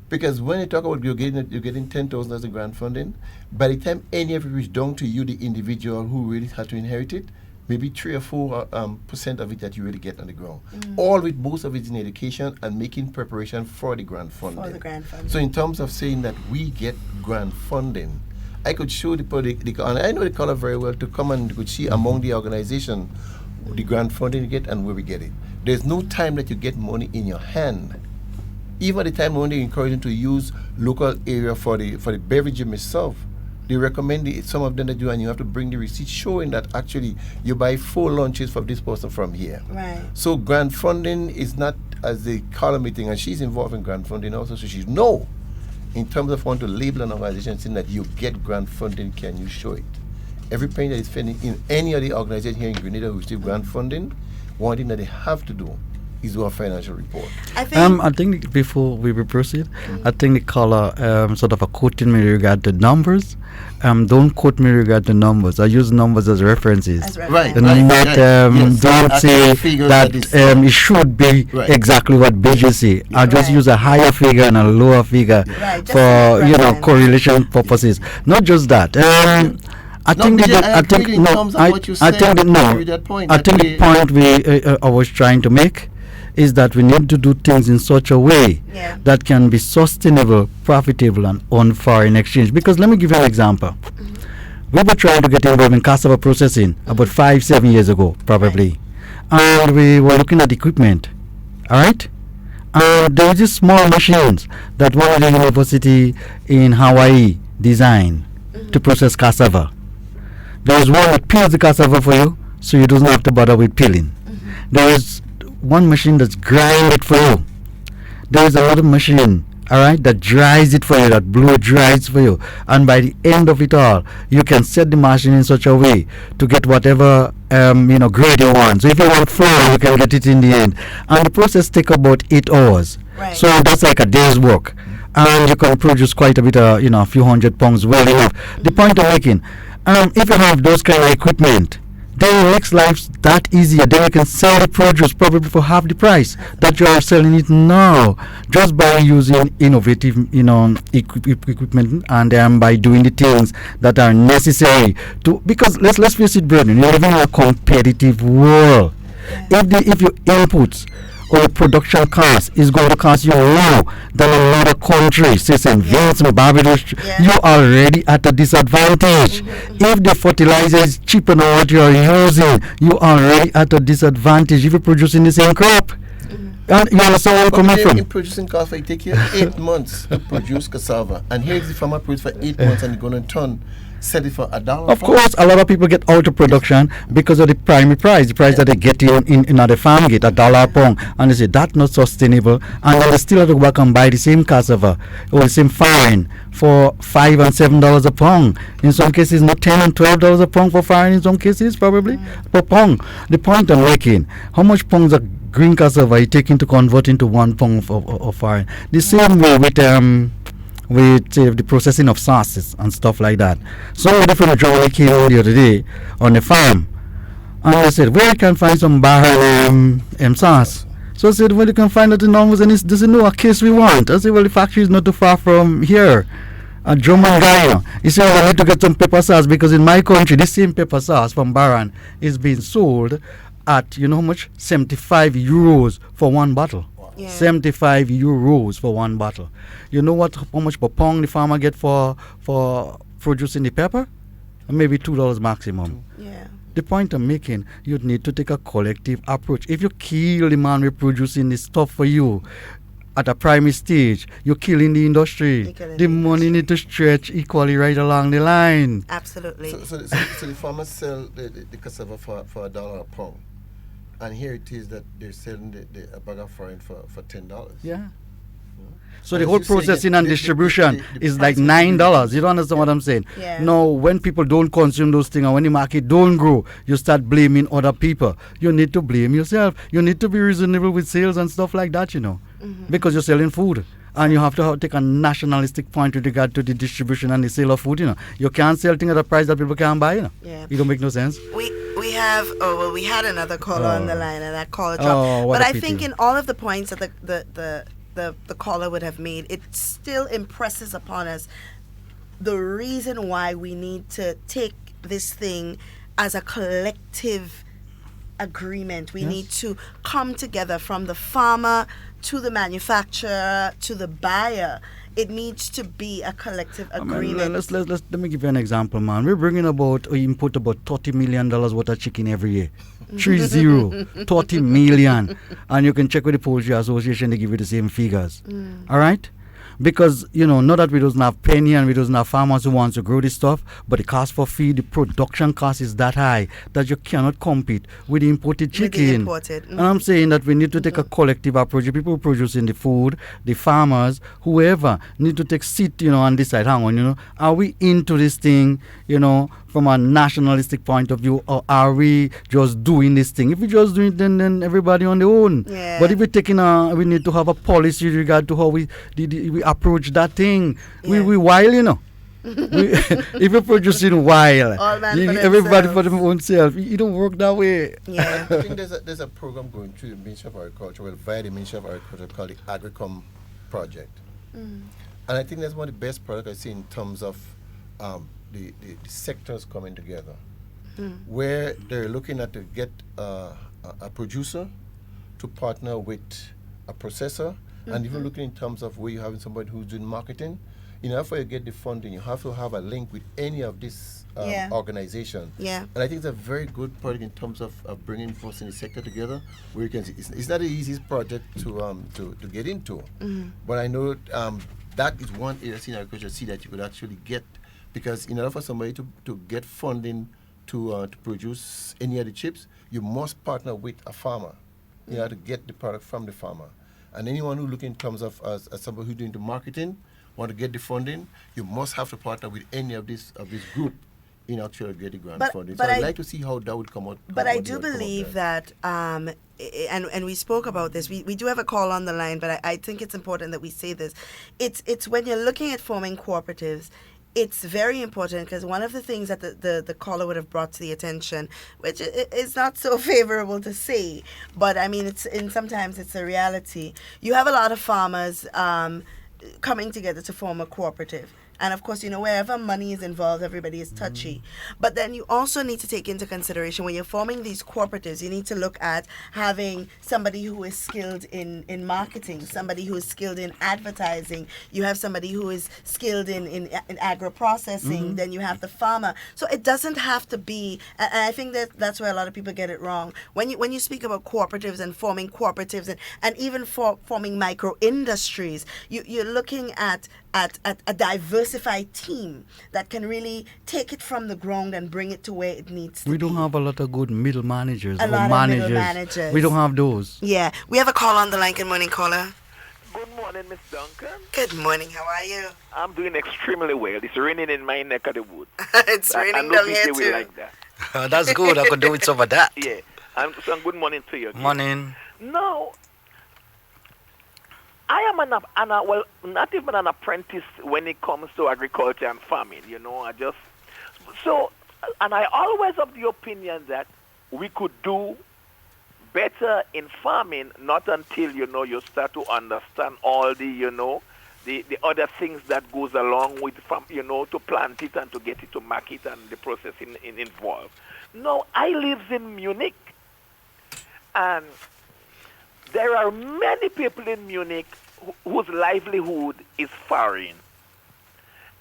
Because when you talk about you're getting 10,000 as a grant funding, by the time any of it reach down to you, the individual who really had to inherit it, maybe 3 or 4 percent of it that you really get on the ground. All with most of it in education and making preparation for the grant funding. For the grant funding. So in terms of saying that we get grant funding, I could show the and I know the color very well to come and you could see among the organization the grant funding you get and where we get it. There's no time that you get money in your hand. Even at the time when they encourage them to use local area for the beverage itself, they recommend some of them that do, and you have to bring the receipt showing that actually you buy 4 lunches for this person from here. Right. So grant funding is not as they call a meeting, and she's involved in grant funding also, so she's no. In terms of wanting to label an organization saying that you get grant funding, can you show it? Every penny that is spending in any of the organizations here in Grenada who receive grant funding, one thing that they have to do is do a financial report. I think before we proceed, I think the caller sort of quoted me regard the numbers. Don't quote me regard the numbers. I use numbers as references. Right. And don't say that it should be exactly what BG say. I just use a higher figure and a lower figure for correlation purposes. Not just that. I think the point I was trying to make is that we need to do things in such a way that can be sustainable, profitable, and on foreign exchange. Because let me give you an example. We were trying to get involved in cassava processing about 5-7 years ago, probably. And we were looking at equipment. All right? And there were these small machines that one of the university in Hawaii designed to process cassava. There is one that peels the cassava for you, so you don't have to bother with peeling. There is one machine that's grind it for you. There is another machine, that dries it for you, that blow dries for you. And by the end of it all, you can set the machine in such a way to get whatever grade you want. So if you want flour, you can get it in the end. And the process takes about 8 hours. Right. So that's like a day's work. And you can produce quite a bit of, a few hundred pounds well enough. The point I'm making, if you have those kind of equipment, then it makes life that easier. Then you can sell the produce probably for half the price that you are selling it now, just by using innovative, equipment, and by doing the things that are necessary to. Because let's face it, brethren, you're living in a competitive world. If your inputs or production cost is going to cost you more than another country, say St. Vincent, Barbados, you are already at a disadvantage. If the fertilizer is cheaper than what you are using, you are already at a disadvantage if you're producing the same crop. And you understand where I'm coming from? In producing cassava, it takes you 8 months to produce cassava. And here is the farmer produce for 8 months and you're going to sell it for $1. Of course, a lot of people get out of production because of the primary price, the price that they get in the farm get $1 a pound, and they say that's not sustainable, and then they still have to go back and buy the same cassava or the same farine for $5 and $7 a pound. In some cases, not $10 and $12 a pound for farine. In some cases, probably per pound. The point I'm making: how much pounds of green cassava you taking to convert into 1 pound of farine? The same way with the processing of sauces and stuff like that. Somebody from Germany came the other day on the farm, and I said, where can I find some Bahrain sauce? So I said, well, you can find it in almost any. They said, no, a case we want. I said, well, the factory is not too far from here. A German guy. He said, well, I need to get some pepper sauce because in my country, this same pepper sauce from Bahrain is being sold at, you know how much? 75 euros for 1 bottle. 75 euros for 1 bottle. You know how much per pound the farmer get for producing the pepper? Maybe $2 maximum. The point I'm making, you'd need to take a collective approach. If you kill the man who producing this stuff for you at a primary stage, you're killing the industry. The money need to stretch equally right along the line. Absolutely. So the farmers sell the cassava for $1 a pound. And here it is that they're selling a bag of foreign for $10. Yeah. So the whole processing and distribution is like $9. You don't understand what I'm saying? Yeah. No, when people don't consume those things and when the market don't grow, you start blaming other people. You need to blame yourself. You need to be reasonable with sales and stuff like that, because you're selling food. And you have to take a nationalistic point with regard to the distribution and the sale of food, You can't sell things at a price that people can't buy, Yeah. It don't make no sense. We had another caller on the line and that caller dropped. But I think in all of the points that the caller would have made, it still impresses upon us the reason why we need to take this thing as a collective agreement. We need to come together from the farmer to the manufacturer to the buyer. It needs to be a collective agreement. Let me give you an example, man. We import about $30 million worth of chicken every year. 30 million. And you can check with the Poultry Association, they give you the same figures. All right? Because, not that we doesn't have penny and we doesn't have farmers who want to grow this stuff, but the cost for feed, the production cost is that high that you cannot compete with the imported chicken. And I'm saying that we need to take a collective approach. The people producing the food, the farmers, whoever, need to take seat, and decide, hang on, are we into this thing, from a nationalistic point of view, or are we just doing this thing? If we just do it, then everybody on their own. Yeah. But if we're we need to have a policy with regard to how we approach that thing. Yeah. We wild, if you're producing wild, everybody for their own self. It don't work that way. Yeah. I think there's a program going through the Ministry of Agriculture, via the Ministry of Agriculture, called the Agricom Project. And I think that's one of the best products I see in terms of the sectors coming together, where they're looking at to get a producer to partner with a processor, and even looking in terms of where you're having somebody who's doing marketing. Before you get the funding, you have to have a link with any of this organization. Yeah. And I think it's a very good project in terms of bringing folks in the sector together, where you can see it's not the easiest project to get into, but I know that is one area in agriculture that you could actually get. Because in order for somebody to get funding to produce any of the chips, you must partner with a farmer. To get the product from the farmer. And anyone who look in terms of as somebody who's doing the marketing, want to get the funding, you must have to partner with any of this group in actually get the grant funding. So I'd like to see how that would come out. But I do believe that, and we spoke about this, we do have a call on the line, but I think it's important that we say this. It's when you're looking at forming cooperatives, it's very important, because one of the things that the caller would have brought to the attention, which is not so favorable to say, but I mean, sometimes it's a reality. You have a lot of farmers coming together to form a cooperative. And of course, wherever money is involved, everybody is touchy. But then you also need to take into consideration, when you're forming these cooperatives, you need to look at having somebody who is skilled in marketing, somebody who is skilled in advertising. You have somebody who is skilled in agro-processing. Then you have the farmer. So it doesn't have to be, and I think that's where a lot of people get it wrong. When you speak about cooperatives and forming cooperatives and even forming micro-industries, you're looking at a diversified team that can really take it from the ground and bring it to where it needs to be. We don't have a lot of good middle managers. Middle managers. We don't have those. Yeah. We have a call on the line. Good morning, caller. Good morning, Miss Duncan. Good morning. How are you? I'm doing extremely well. It's raining in my neck of the woods. It's raining down here too. Like that. That's good. I could do it over that. Yeah. So good morning to you. Morning. No. I am not even an apprentice when it comes to agriculture and farming, and I always have the opinion that we could do better in farming, not until, you start to understand all the, the other things that goes along with farm, to plant it and to get it to market and the processing involved. No, I live in Munich, and there are many people in Munich whose livelihood is foreign.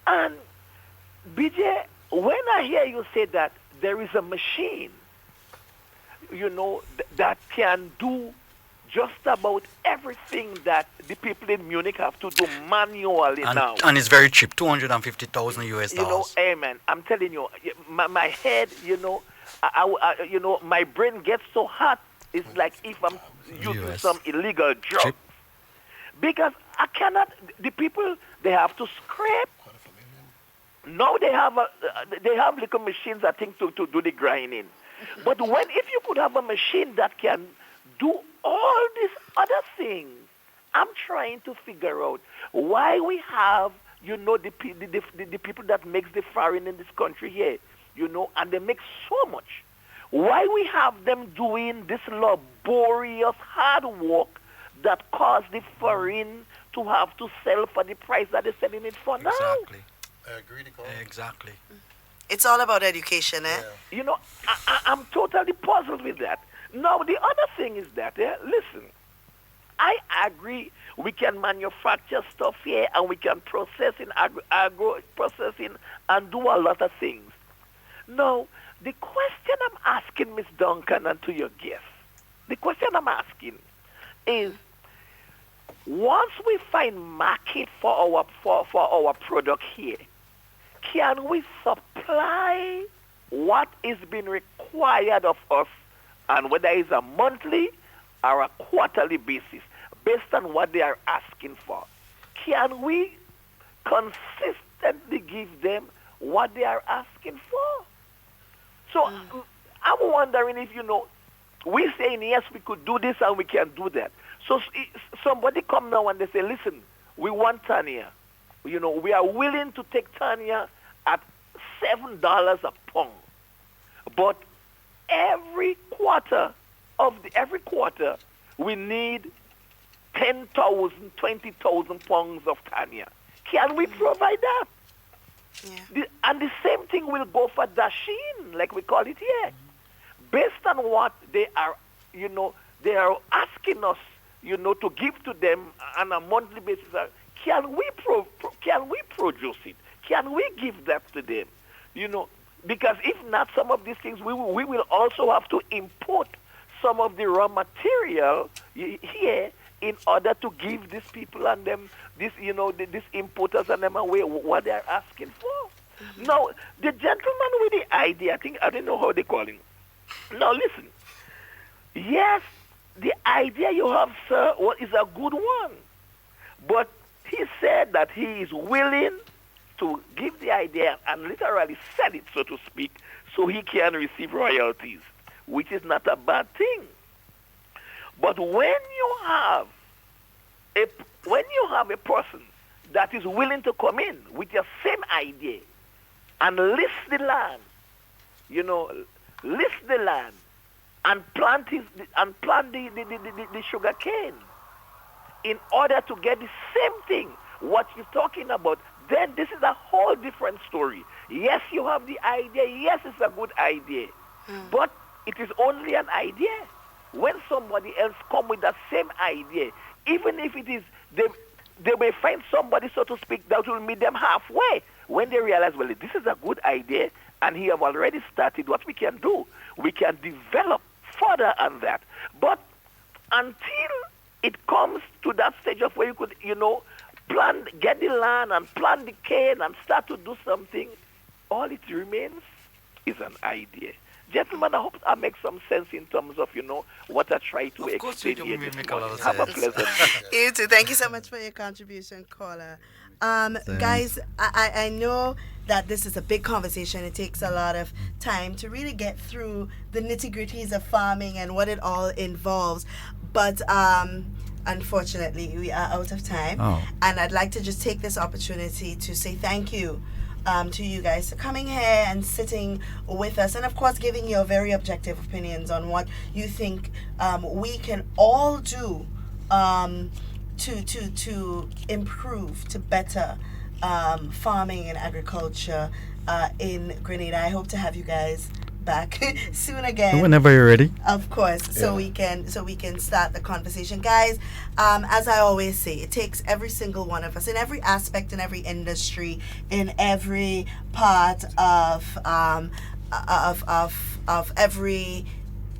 And BJ, when I hear you say that there is a machine, that can do just about everything that the people in Munich have to do manually now. And it's very cheap, 250,000 US dollars. Amen. I'm telling you, my head, my brain gets so hot. It's like if I'm using some illegal drug. Cheap. Because I cannot. The people, they have to scrape. Now they have little machines, I think, to do the grinding. But if you could have a machine that can do all these other things, I'm trying to figure out why we have, the people that makes the farin in this country here, and they make so much. Why we have them doing this laborious hard work that cause the farin to have to sell for the price that they're selling it for now? Exactly. I agree, Nicole. Exactly. It's all about education, eh? Yeah. I'm totally puzzled with that. Now, the other thing is that, listen, I agree we can manufacture stuff here and we can process in agro-processing and do a lot of things. Now, the question I'm asking, Miss Duncan, and to your guests, the question I'm asking is, once we find market for our product here, can we supply what is being required of us, and whether it's a monthly or a quarterly basis, based on what they are asking for? Can we consistently give them what they are asking for? So I'm wondering if, we're saying, yes, we could do this and we can do that. So somebody come now and they say, listen, we want Tanya. We are willing to take Tanya at $7 a pound. But every quarter, we need 10,000, 20,000 pounds of Tanya. Can we provide that? Yeah. And the same thing will go for Dashin, like we call it here. Based on what they are, they are asking us, to give to them on a monthly basis. Can we produce it? Can we give that to them? Because if not, some of these things we will also have to import some of the raw material here in order to give these people and them, these importers and them away what they are asking for. Mm-hmm. Now, the gentleman with the idea, I don't know how they call him. Now, listen. Yes, the idea you have, sir, is a good one. But he said that he is willing to give the idea and literally sell it, so to speak, so he can receive royalties, which is not a bad thing. But when you have a person that is willing to come in with your same idea and list the land, and plant the sugar cane in order to get the same thing, what you're talking about, then this is a whole different story. Yes, you have the idea. Yes, it's a good idea. But it is only an idea. When somebody else come with that same idea, even if it is, they may find somebody, so to speak, that will meet them halfway. When they realize, well, this is a good idea, and he have already started, what we can do, we can develop further on that. But until it comes to that stage of where you could, get the land and plant the cane and start to do something, all it remains is an idea. Gentlemen, I hope I make some sense in terms of, what I try to explain here this morning. Have a pleasant day. You too. Thank you so much for your contribution, caller. Guys, I know that this is a big conversation. It takes a lot of time to really get through the nitty-gritties of farming and what it all involves. But unfortunately, we are out of time. And I'd like to just take this opportunity to say thank you to you guys for coming here and sitting with us, and of course giving your very objective opinions on what you think we can all do to improve, to better farming and agriculture in Grenada. I hope to have you guys back soon again, whenever you're ready, of course. So we can start the conversation, guys. As I always say, it takes every single one of us in every aspect, in every industry, in every part of of every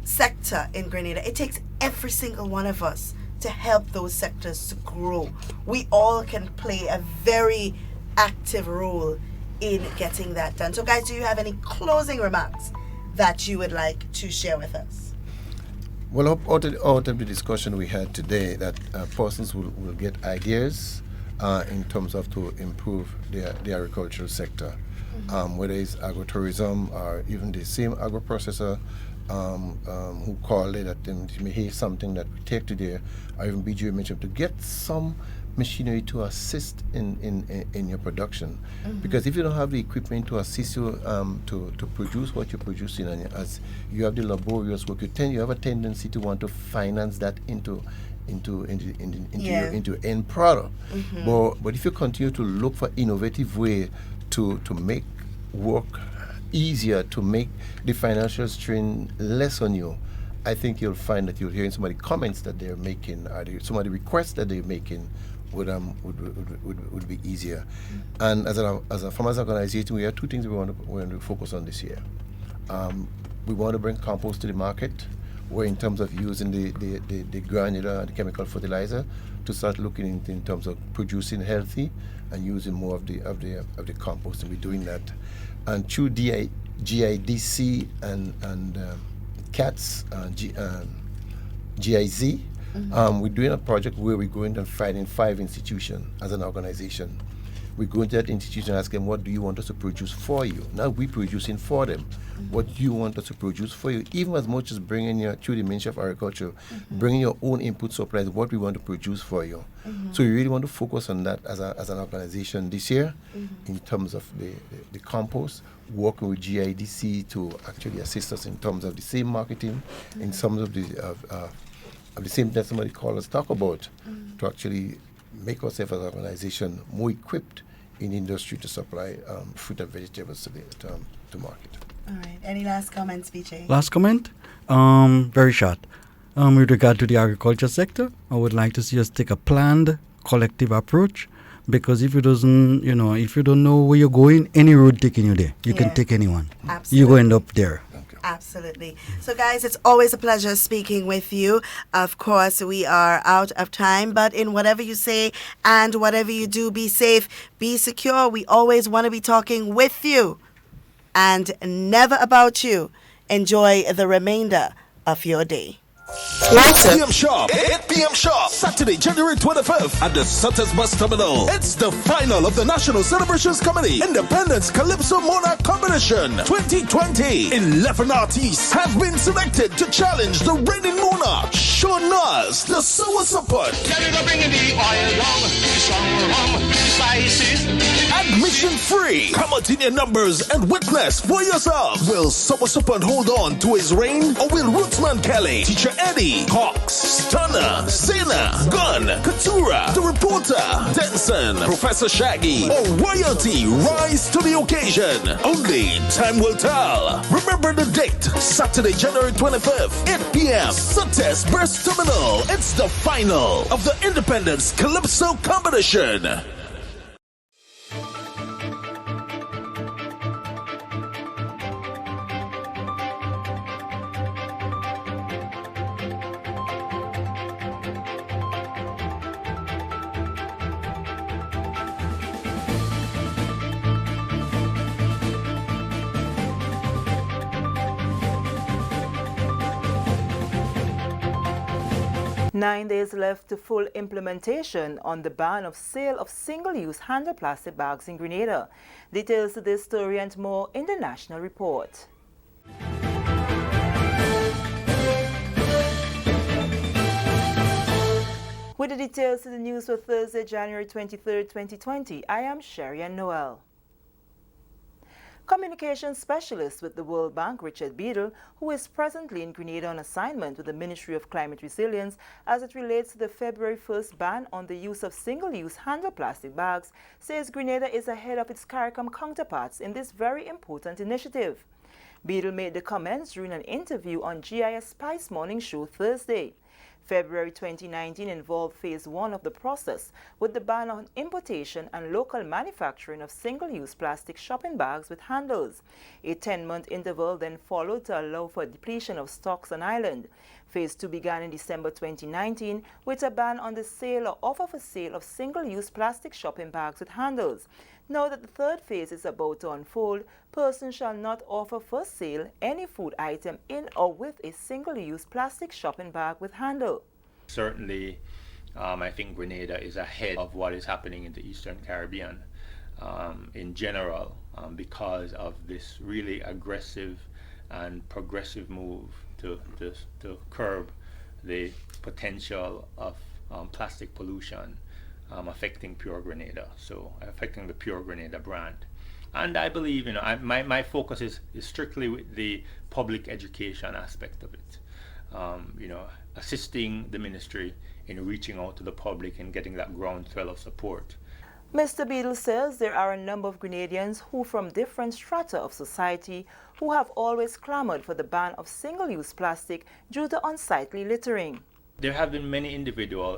sector in Grenada. It takes every single one of us to help those sectors to grow. We all can play a very active role in getting that done. So guys, do you have any closing remarks that you would like to share with us? Well, out of the discussion we had today, that persons will get ideas in terms of to improve the agricultural sector, whether it's agrotourism or even the same agro-processor who called it that may hear something that we take today, or even BJ mentioned, to get some machinery to assist in your production. Because if you don't have the equipment to assist you to produce what you're producing, and as you have the laborious work, you have a tendency to want to finance that into your end product. But if you continue to look for innovative way to make work easier, to make the financial strain less on you, I think you'll find that you're hearing some of the comments that they're making, or some of the requests that they're making would be easier. And as a farmers organization, we have two things we want to focus on this year. We want to bring compost to the market, where in terms of using the granular and the chemical fertilizer, to start looking in terms of producing healthy and using more of the compost, and we're doing that. And through GIDC and CATS, GIZ, we're doing a project where we're going and finding 5 institutions as an organization. We go into that institution and ask them, what do you want us to produce for you? Now we're producing for them. What do you want us to produce for you? Even as much as bringing your, through the Ministry of Agriculture, bringing your own input supplies, what we want to produce for you. So we really want to focus on that as an organization this year, in terms of the compost, working with GIDC to actually assist us in terms of the same marketing, in some of the same that somebody called us talk about, to actually make ourselves as an organization more equipped in industry to supply fruit and vegetables to market. All right. Any last comments, BJ? Last comment, very short. With regard to the agriculture sector, I would like to see us take a planned, collective approach, because if you don't know where you're going, any road taking you there, you can take anyone. Absolutely. You go end up there. Absolutely. So guys, it's always a pleasure speaking with you. Of course, we are out of time, but in whatever you say and whatever you do, be safe, be secure. We always want to be talking with you and never about you. Enjoy the remainder of your day. 8 p.m. sharp. 8 p.m. sharp. Saturday, January 25th at the Sutters Bus Terminal. It's the final of the National Celebrations Committee Independence Calypso Monarch Competition 2020. 11 artists have been selected to challenge the reigning monarch, showing us the sour support. Admission free. Come out in your numbers and witness for yourself. Will Sour Support hold on to his reign, or will Rootsman Kelly, Teacher Eddie, Hawks, Stunner, Zena, Gun, Katura, The Reporter, Denson, Professor Shaggy, or Royalty rise to the occasion? Only time will tell. Remember the date, Saturday, January 25th, 8 p.m. Sutters Bus Terminal. It's the final of the Independence Calypso Competition. Nine days left to full implementation on the ban of sale of single-use handle plastic bags in Grenada. Details to this story and more in the National Report. With the details to the news for Thursday, January 23rd, 2020, I am Sherry-Ann Noel. Communications specialist with the World Bank, Richard Beadle, who is presently in Grenada on assignment with the Ministry of Climate Resilience as it relates to the February 1st ban on the use of single-use handle plastic bags, says Grenada is ahead of its CARICOM counterparts in this very important initiative. Beadle made the comments during an interview on GIS Spice Morning Show Thursday. February 2019 involved phase 1 of the process, with the ban on importation and local manufacturing of single-use plastic shopping bags with handles. A 10-month interval then followed to allow for depletion of stocks on island. Phase 2 began in December 2019 with a ban on the sale or offer for sale of single-use plastic shopping bags with handles. Now that the third phase is about to unfold, persons shall not offer for sale any food item in or with a single-use plastic shopping bag with handle. Certainly, I think Grenada is ahead of what is happening in the Eastern Caribbean in general because of this really aggressive and progressive move to curb the potential of plastic pollution affecting Pure Grenada, so affecting the Pure Grenada brand. And I believe, my focus is strictly with the public education aspect of it. Assisting the ministry in reaching out to the public and getting that groundswell of support. Mr. Beadle says there are a number of Grenadians who from different strata of society who have always clamored for the ban of single-use plastic due to unsightly littering. There have been many individual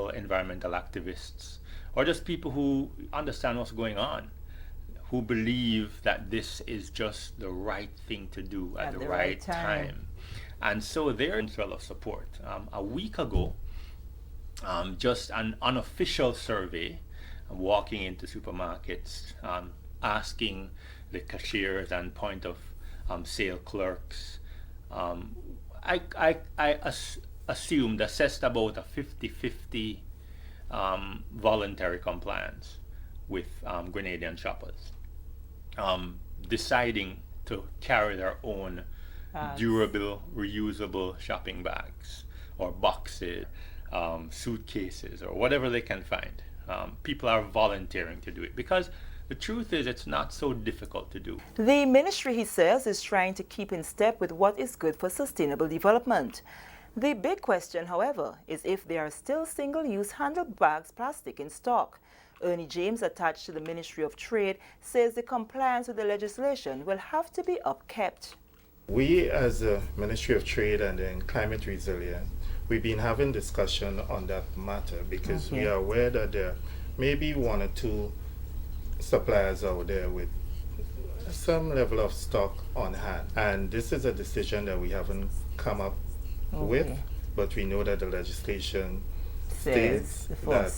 environmental activists, or just people who understand what's going on, who believe that this is just the right thing to do at the right time. And so they're in swell of support. A week ago, just an unofficial survey, walking into supermarkets, asking the cashiers and point of sale clerks, assessed about a 50-50 voluntary compliance with Grenadian shoppers, deciding to carry their own durable, reusable shopping bags or boxes, suitcases, or whatever they can find. People are volunteering to do it because the truth is it's not so difficult to do. The ministry, he says, is trying to keep in step with what is good for sustainable development. The big question, however, is if there are still single-use handle bags plastic in stock. Ernie James, attached to the Ministry of Trade, says the compliance with the legislation will have to be upkept. We, as the Ministry of Trade and then Climate Resilience, we've been having discussion on that matter because we are aware that there may be one or two suppliers out there with some level of stock on hand. And this is a decision that we haven't come up with, but we know that the legislation states that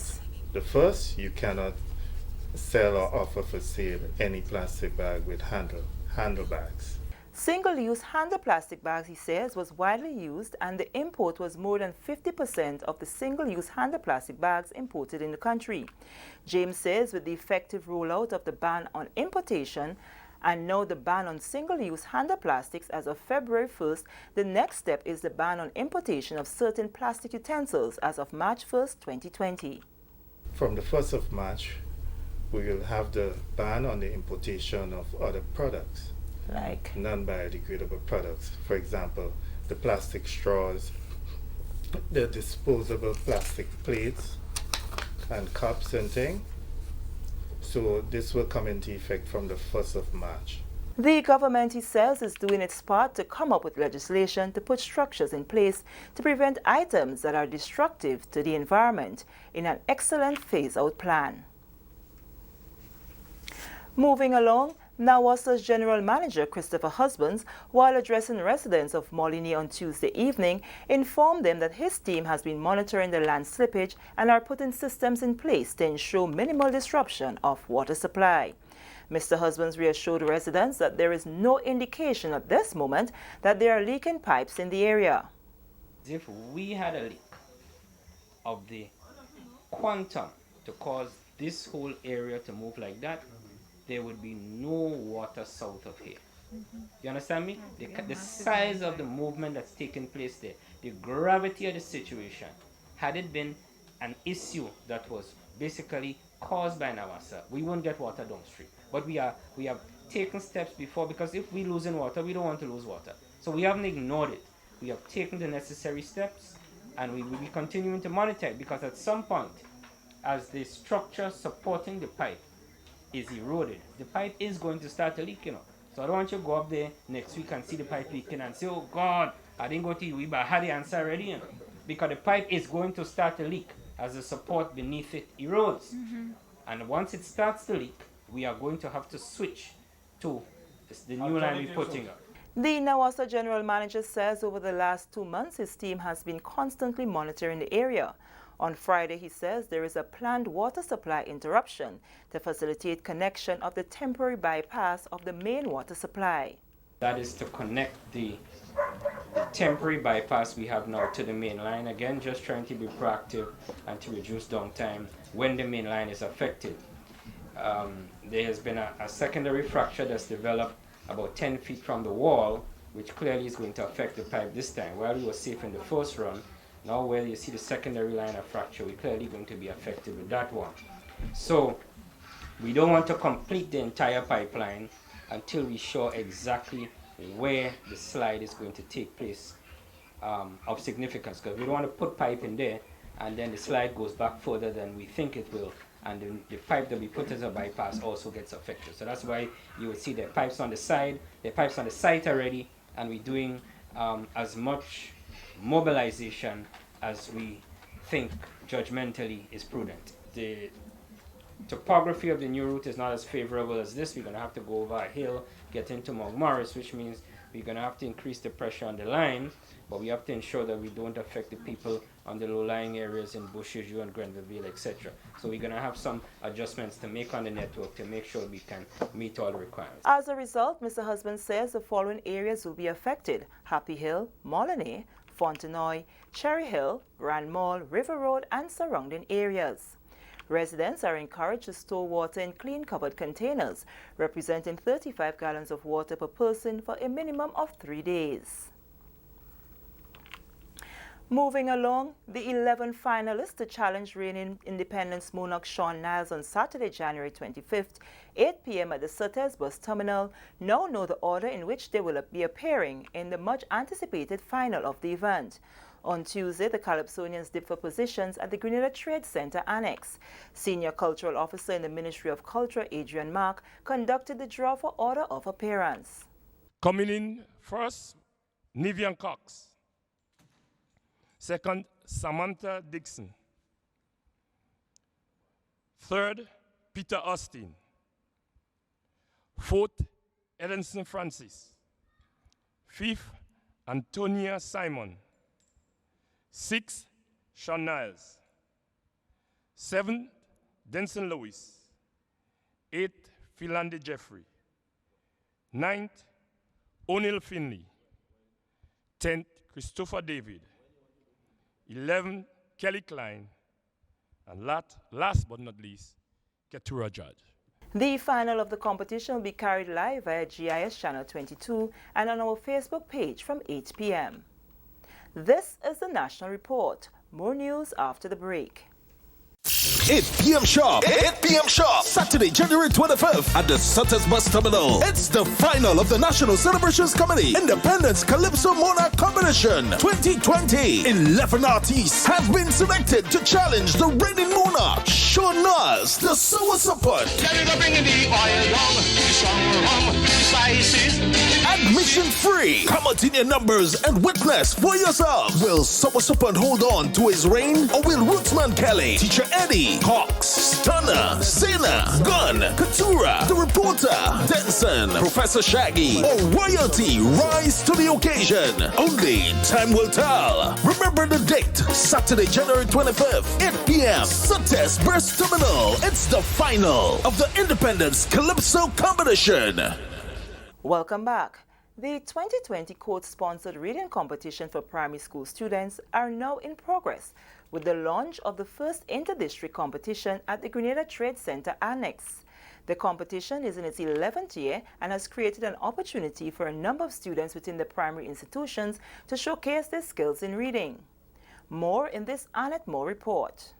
the first, you cannot sell or offer for sale any plastic bag with handle bags. Single-use handle plastic bags, he says, was widely used, and the import was more than 50% of the single-use handle plastic bags imported in the country. James says with the effective rollout of the ban on importation and now the ban on single-use handle plastics as of February 1st, the next step is the ban on importation of certain plastic utensils as of March 1st, 2020. From the 1st of March, we will have the ban on the importation of other products. Like non-biodegradable products. For example, the plastic straws, the disposable plastic plates and cups and things. So this will come into effect from the 1st of March. The government, he says, is doing its part to come up with legislation to put structures in place to prevent items that are destructive to the environment in an excellent phase-out plan. Moving along, NAWASA's General Manager Christopher Husbands, while addressing residents of Moligny on Tuesday evening, informed them that his team has been monitoring the land slippage and are putting systems in place to ensure minimal disruption of water supply. Mr. Husbands reassured residents that there is no indication at this moment that there are leaking pipes in the area. If we had a leak of the quantum to cause this whole area to move like that, there would be no water south of here. You understand me? The size of the movement that's taking place there, the gravity of the situation, had it been an issue that was basically caused by NAWASA, we won't get water downstream. But we have taken steps before, because if we losing water, we don't want to lose water. So we haven't ignored it. We have taken the necessary steps, and we will be continuing to monitor it, because at some point, as the structure supporting the pipe is eroded, the pipe is going to start to leak, So I don't want you to go up there next week and see the pipe leaking and say, oh God, I didn't go to WeiVybz, I had the answer already, because the pipe is going to start to leak as the support beneath it erodes. And once it starts to leak, we are going to have to switch to the new line we're putting up. The Nawasa General Manager says over the last 2 months, his team has been constantly monitoring the area. On Friday, he says there is a planned water supply interruption to facilitate connection of the temporary bypass of the main water supply. That is to connect the temporary bypass we have now to the main line. Again, just trying to be proactive and to reduce downtime when the main line is affected. There has been a secondary fracture that's developed about 10 feet from the wall, which clearly is going to affect the pipe this time. While we were safe in the first run, now where you see the secondary line of fracture, we're clearly going to be affected with that one. So we don't want to complete the entire pipeline until we show exactly where the slide is going to take place of significance, because we don't want to put pipe in there and then the slide goes back further than we think it will, and then the pipe that we put as a bypass also gets affected. So that's why you will see the pipes on the side, the pipes on the site already, and we're doing as much mobilization as we think judgmentally is prudent. The topography of the new route is not as favorable as this. We're going to have to go over a hill, get into Mount Morris, which means we're going to have to increase the pressure on the line, but we have to ensure that we don't affect the people on the low-lying areas in Bushiju and Grenville, etc. So we're going to have some adjustments to make on the network to make sure we can meet all the requirements. As a result, Mr. Husband says the following areas will be affected: Happy Hill, Molineux, Fontenoy, Cherry Hill, Grand Mall, River Road, and surrounding areas. Residents are encouraged to store water in clean covered containers, representing 35 gallons of water per person for a minimum of 3 days. Moving along, the 11 finalists to challenge reigning Independence monarch Sean Niles on Saturday, January 25th, 8 p.m. at the Sutter's Bus Terminal now know the order in which they will be appearing in the much-anticipated final of the event. On Tuesday, the Calypsonians dipped for positions at the Grenada Trade Center Annex. Senior Cultural Officer in the Ministry of Culture, Adrian Mark, conducted the draw for order of appearance. Coming in first, Nivian Cox. Second, Samantha Dixon. Third, Peter Austin. Fourth, Edinson Francis. Fifth, Antonia Simon. Sixth, Sean Niles. Seventh, Denson Lewis. Eighth, Philande Jeffrey. Ninth, O'Neill Finley. 10th, Christopher David. 11th, Kelly Klein. And last but not least, Keturah Judge. The final of the competition will be carried live via GIS Channel 22 and on our Facebook page from 8 p.m. This is the National Report. More news after the break. 8 p.m. sharp. 8 p.m. sharp. Saturday, January 25th at the Sutter's Bus Terminal. It's the final of the National Celebrations Committee Independence Calypso Monarch Competition 2020. 11 artists have been selected to challenge the reigning monarch, Sean Niles, the Sour Support. Admission free. Come out in your numbers and witness for yourself. Will Sour Support hold on to his reign, or will Rootsman Kelly, Teacher Eddie, Hawks, Stunner, Zena, Gun, Katura, The Reporter, Denson, Professor Shaggy, or Royalty rise to the occasion? Only time will tell. Remember the date, Saturday, January 25th, 8 p.m. Sutter's Bus Terminal. It's the final of the Independence Calypso Competition. Welcome back. The 2020 court-sponsored reading competition for primary school students are now in progress with the launch of the first inter-district competition at the Grenada Trade Center Annex. The competition is in its 11th year and has created an opportunity for a number of students within the primary institutions to showcase their skills in reading. More in this Annette Moore report.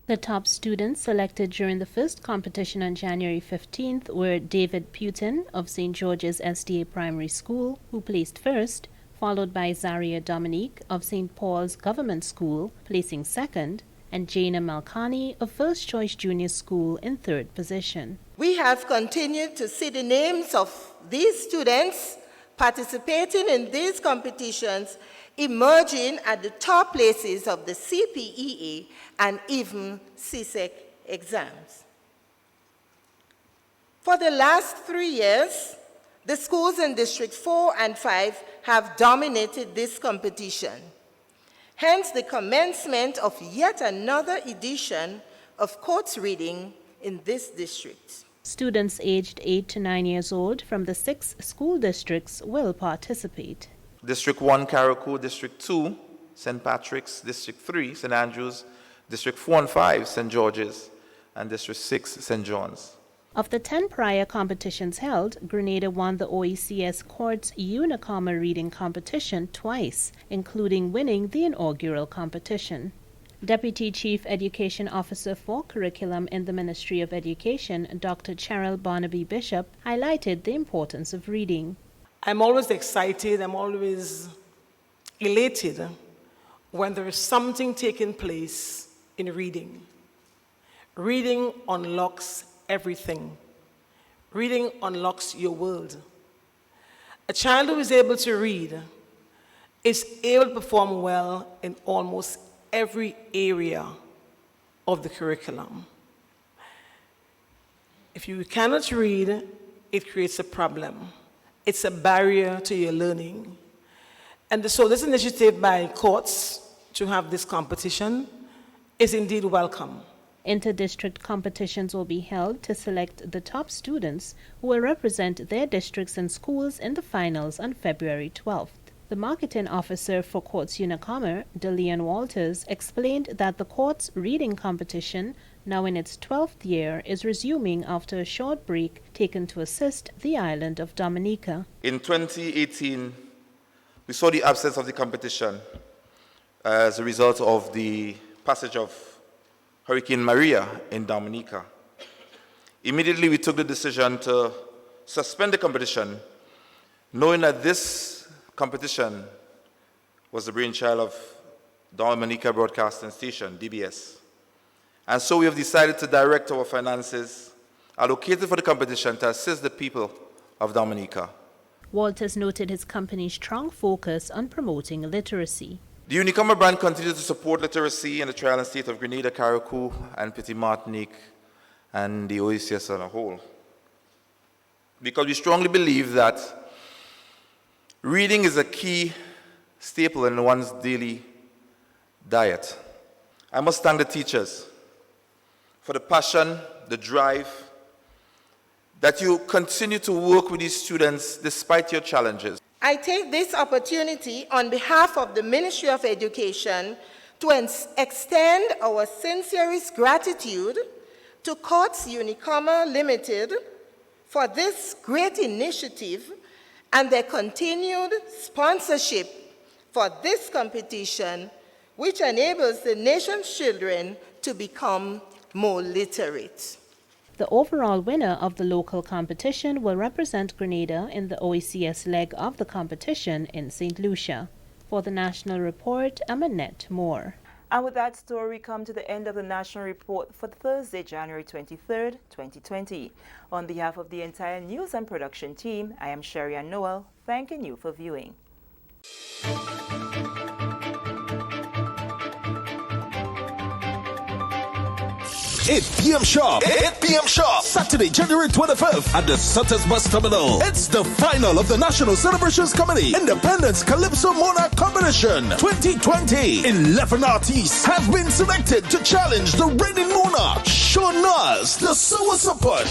The top students selected during the first competition on January 15th were David Putin of St. George's SDA Primary School, who placed first, followed by Zaria Dominique of St. Paul's Government School, placing second, and Jana Malkani of First Choice Junior School in third position. We have continued to see the names of these students participating in these competitions emerging at the top places of the CPEA and even CSEC exams. For the last 3 years, the schools in District 4 and 5 have dominated this competition. Hence the commencement of yet another edition of courts reading in this district. Students aged 8 to 9 years old from the 6 school districts will participate. District 1, Carriacou, District 2, St. Patrick's, District 3, St. Andrews, District 4 and 5, St. George's, and District 6, St. John's. Of the 10 prior competitions held, Grenada won the OECS Courts Unicomma Reading Competition twice, including winning the inaugural competition. Deputy Chief Education Officer for Curriculum in the Ministry of Education, Dr. Cheryl Barnaby Bishop, highlighted the importance of reading. I'm always excited, I'm always elated when there is something taking place in reading. Reading unlocks everything. Reading unlocks your world. A child who is able to read is able to perform well in almost every area of the curriculum. If you cannot read, it creates a problem. It's a barrier to your learning. And so this initiative by courts to have this competition is indeed welcome. Inter-district competitions will be held to select the top students who will represent their districts and schools in the finals on February 12th. The marketing officer for Courts Unicomma, DeLeon Walters, explained that the courts reading competition, now in its 12th year, is resuming after a short break taken to assist the island of Dominica. In 2018, we saw the absence of the competition as a result of the passage of Hurricane Maria in Dominica. Immediately, we took the decision to suspend the competition, knowing that this competition was the brainchild of Dominica Broadcasting Station, DBS. And so we have decided to direct our finances allocated for the competition to assist the people of Dominica. Walters noted his company's strong focus on promoting literacy. The Unicomma brand continues to support literacy in the trial and state of Grenada, Carriacou, and Petit Martinique, and the OECS as a whole. Because we strongly believe that reading is a key staple in one's daily diet. I must thank the teachers for the passion, the drive, that you continue to work with these students despite your challenges. I take this opportunity on behalf of the Ministry of Education to extend our sincerest gratitude to Courts Unicomma Limited for this great initiative and their continued sponsorship for this competition, which enables the nation's children to become more literate. The overall winner of the local competition will represent Grenada in the OECS leg of the competition in St. Lucia. For the National Report, I'm Annette Moore. And with that story, we come to the end of the National Report for Thursday, January 23rd, 2020. On behalf of the entire news and production team, I am Sherry Ann Noel, thanking you for viewing. 8 p.m. sharp. 8 p.m. sharp. Saturday, January 25th at the Sutters Bus Terminal. It's the final of the National Celebrations Committee Independence Calypso Monarch Competition 2020. 11 artists have been selected to challenge the reigning monarch. Show us the sour support.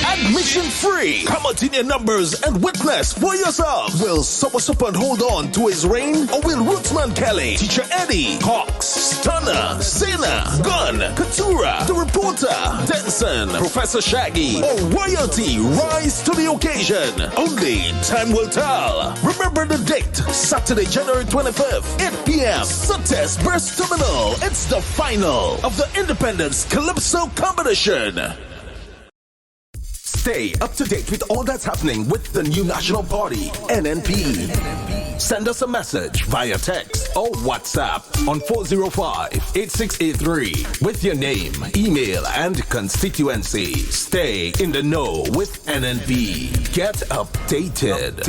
Admission free. Come out in your numbers and witness for yourself. Will Sour Support hold on to his reign, or will Rootsman Kelly, Teacher Eddie, Hawks, Stunner, Zena, Gun, Katura, The Reporter, Denson, Professor Shaggy, or Royalty rise to the occasion? Only time will tell. Remember the date, Saturday, January 25th, 8 p.m. Sutters Bus Terminal. It's the final of the Independence Calypso Competition. Stay up to date with all that's happening with the new National Party, NNP. Send us a message via text or WhatsApp on 405-8683 with your name, email, and constituency. Stay in the know with NNP. Get updated.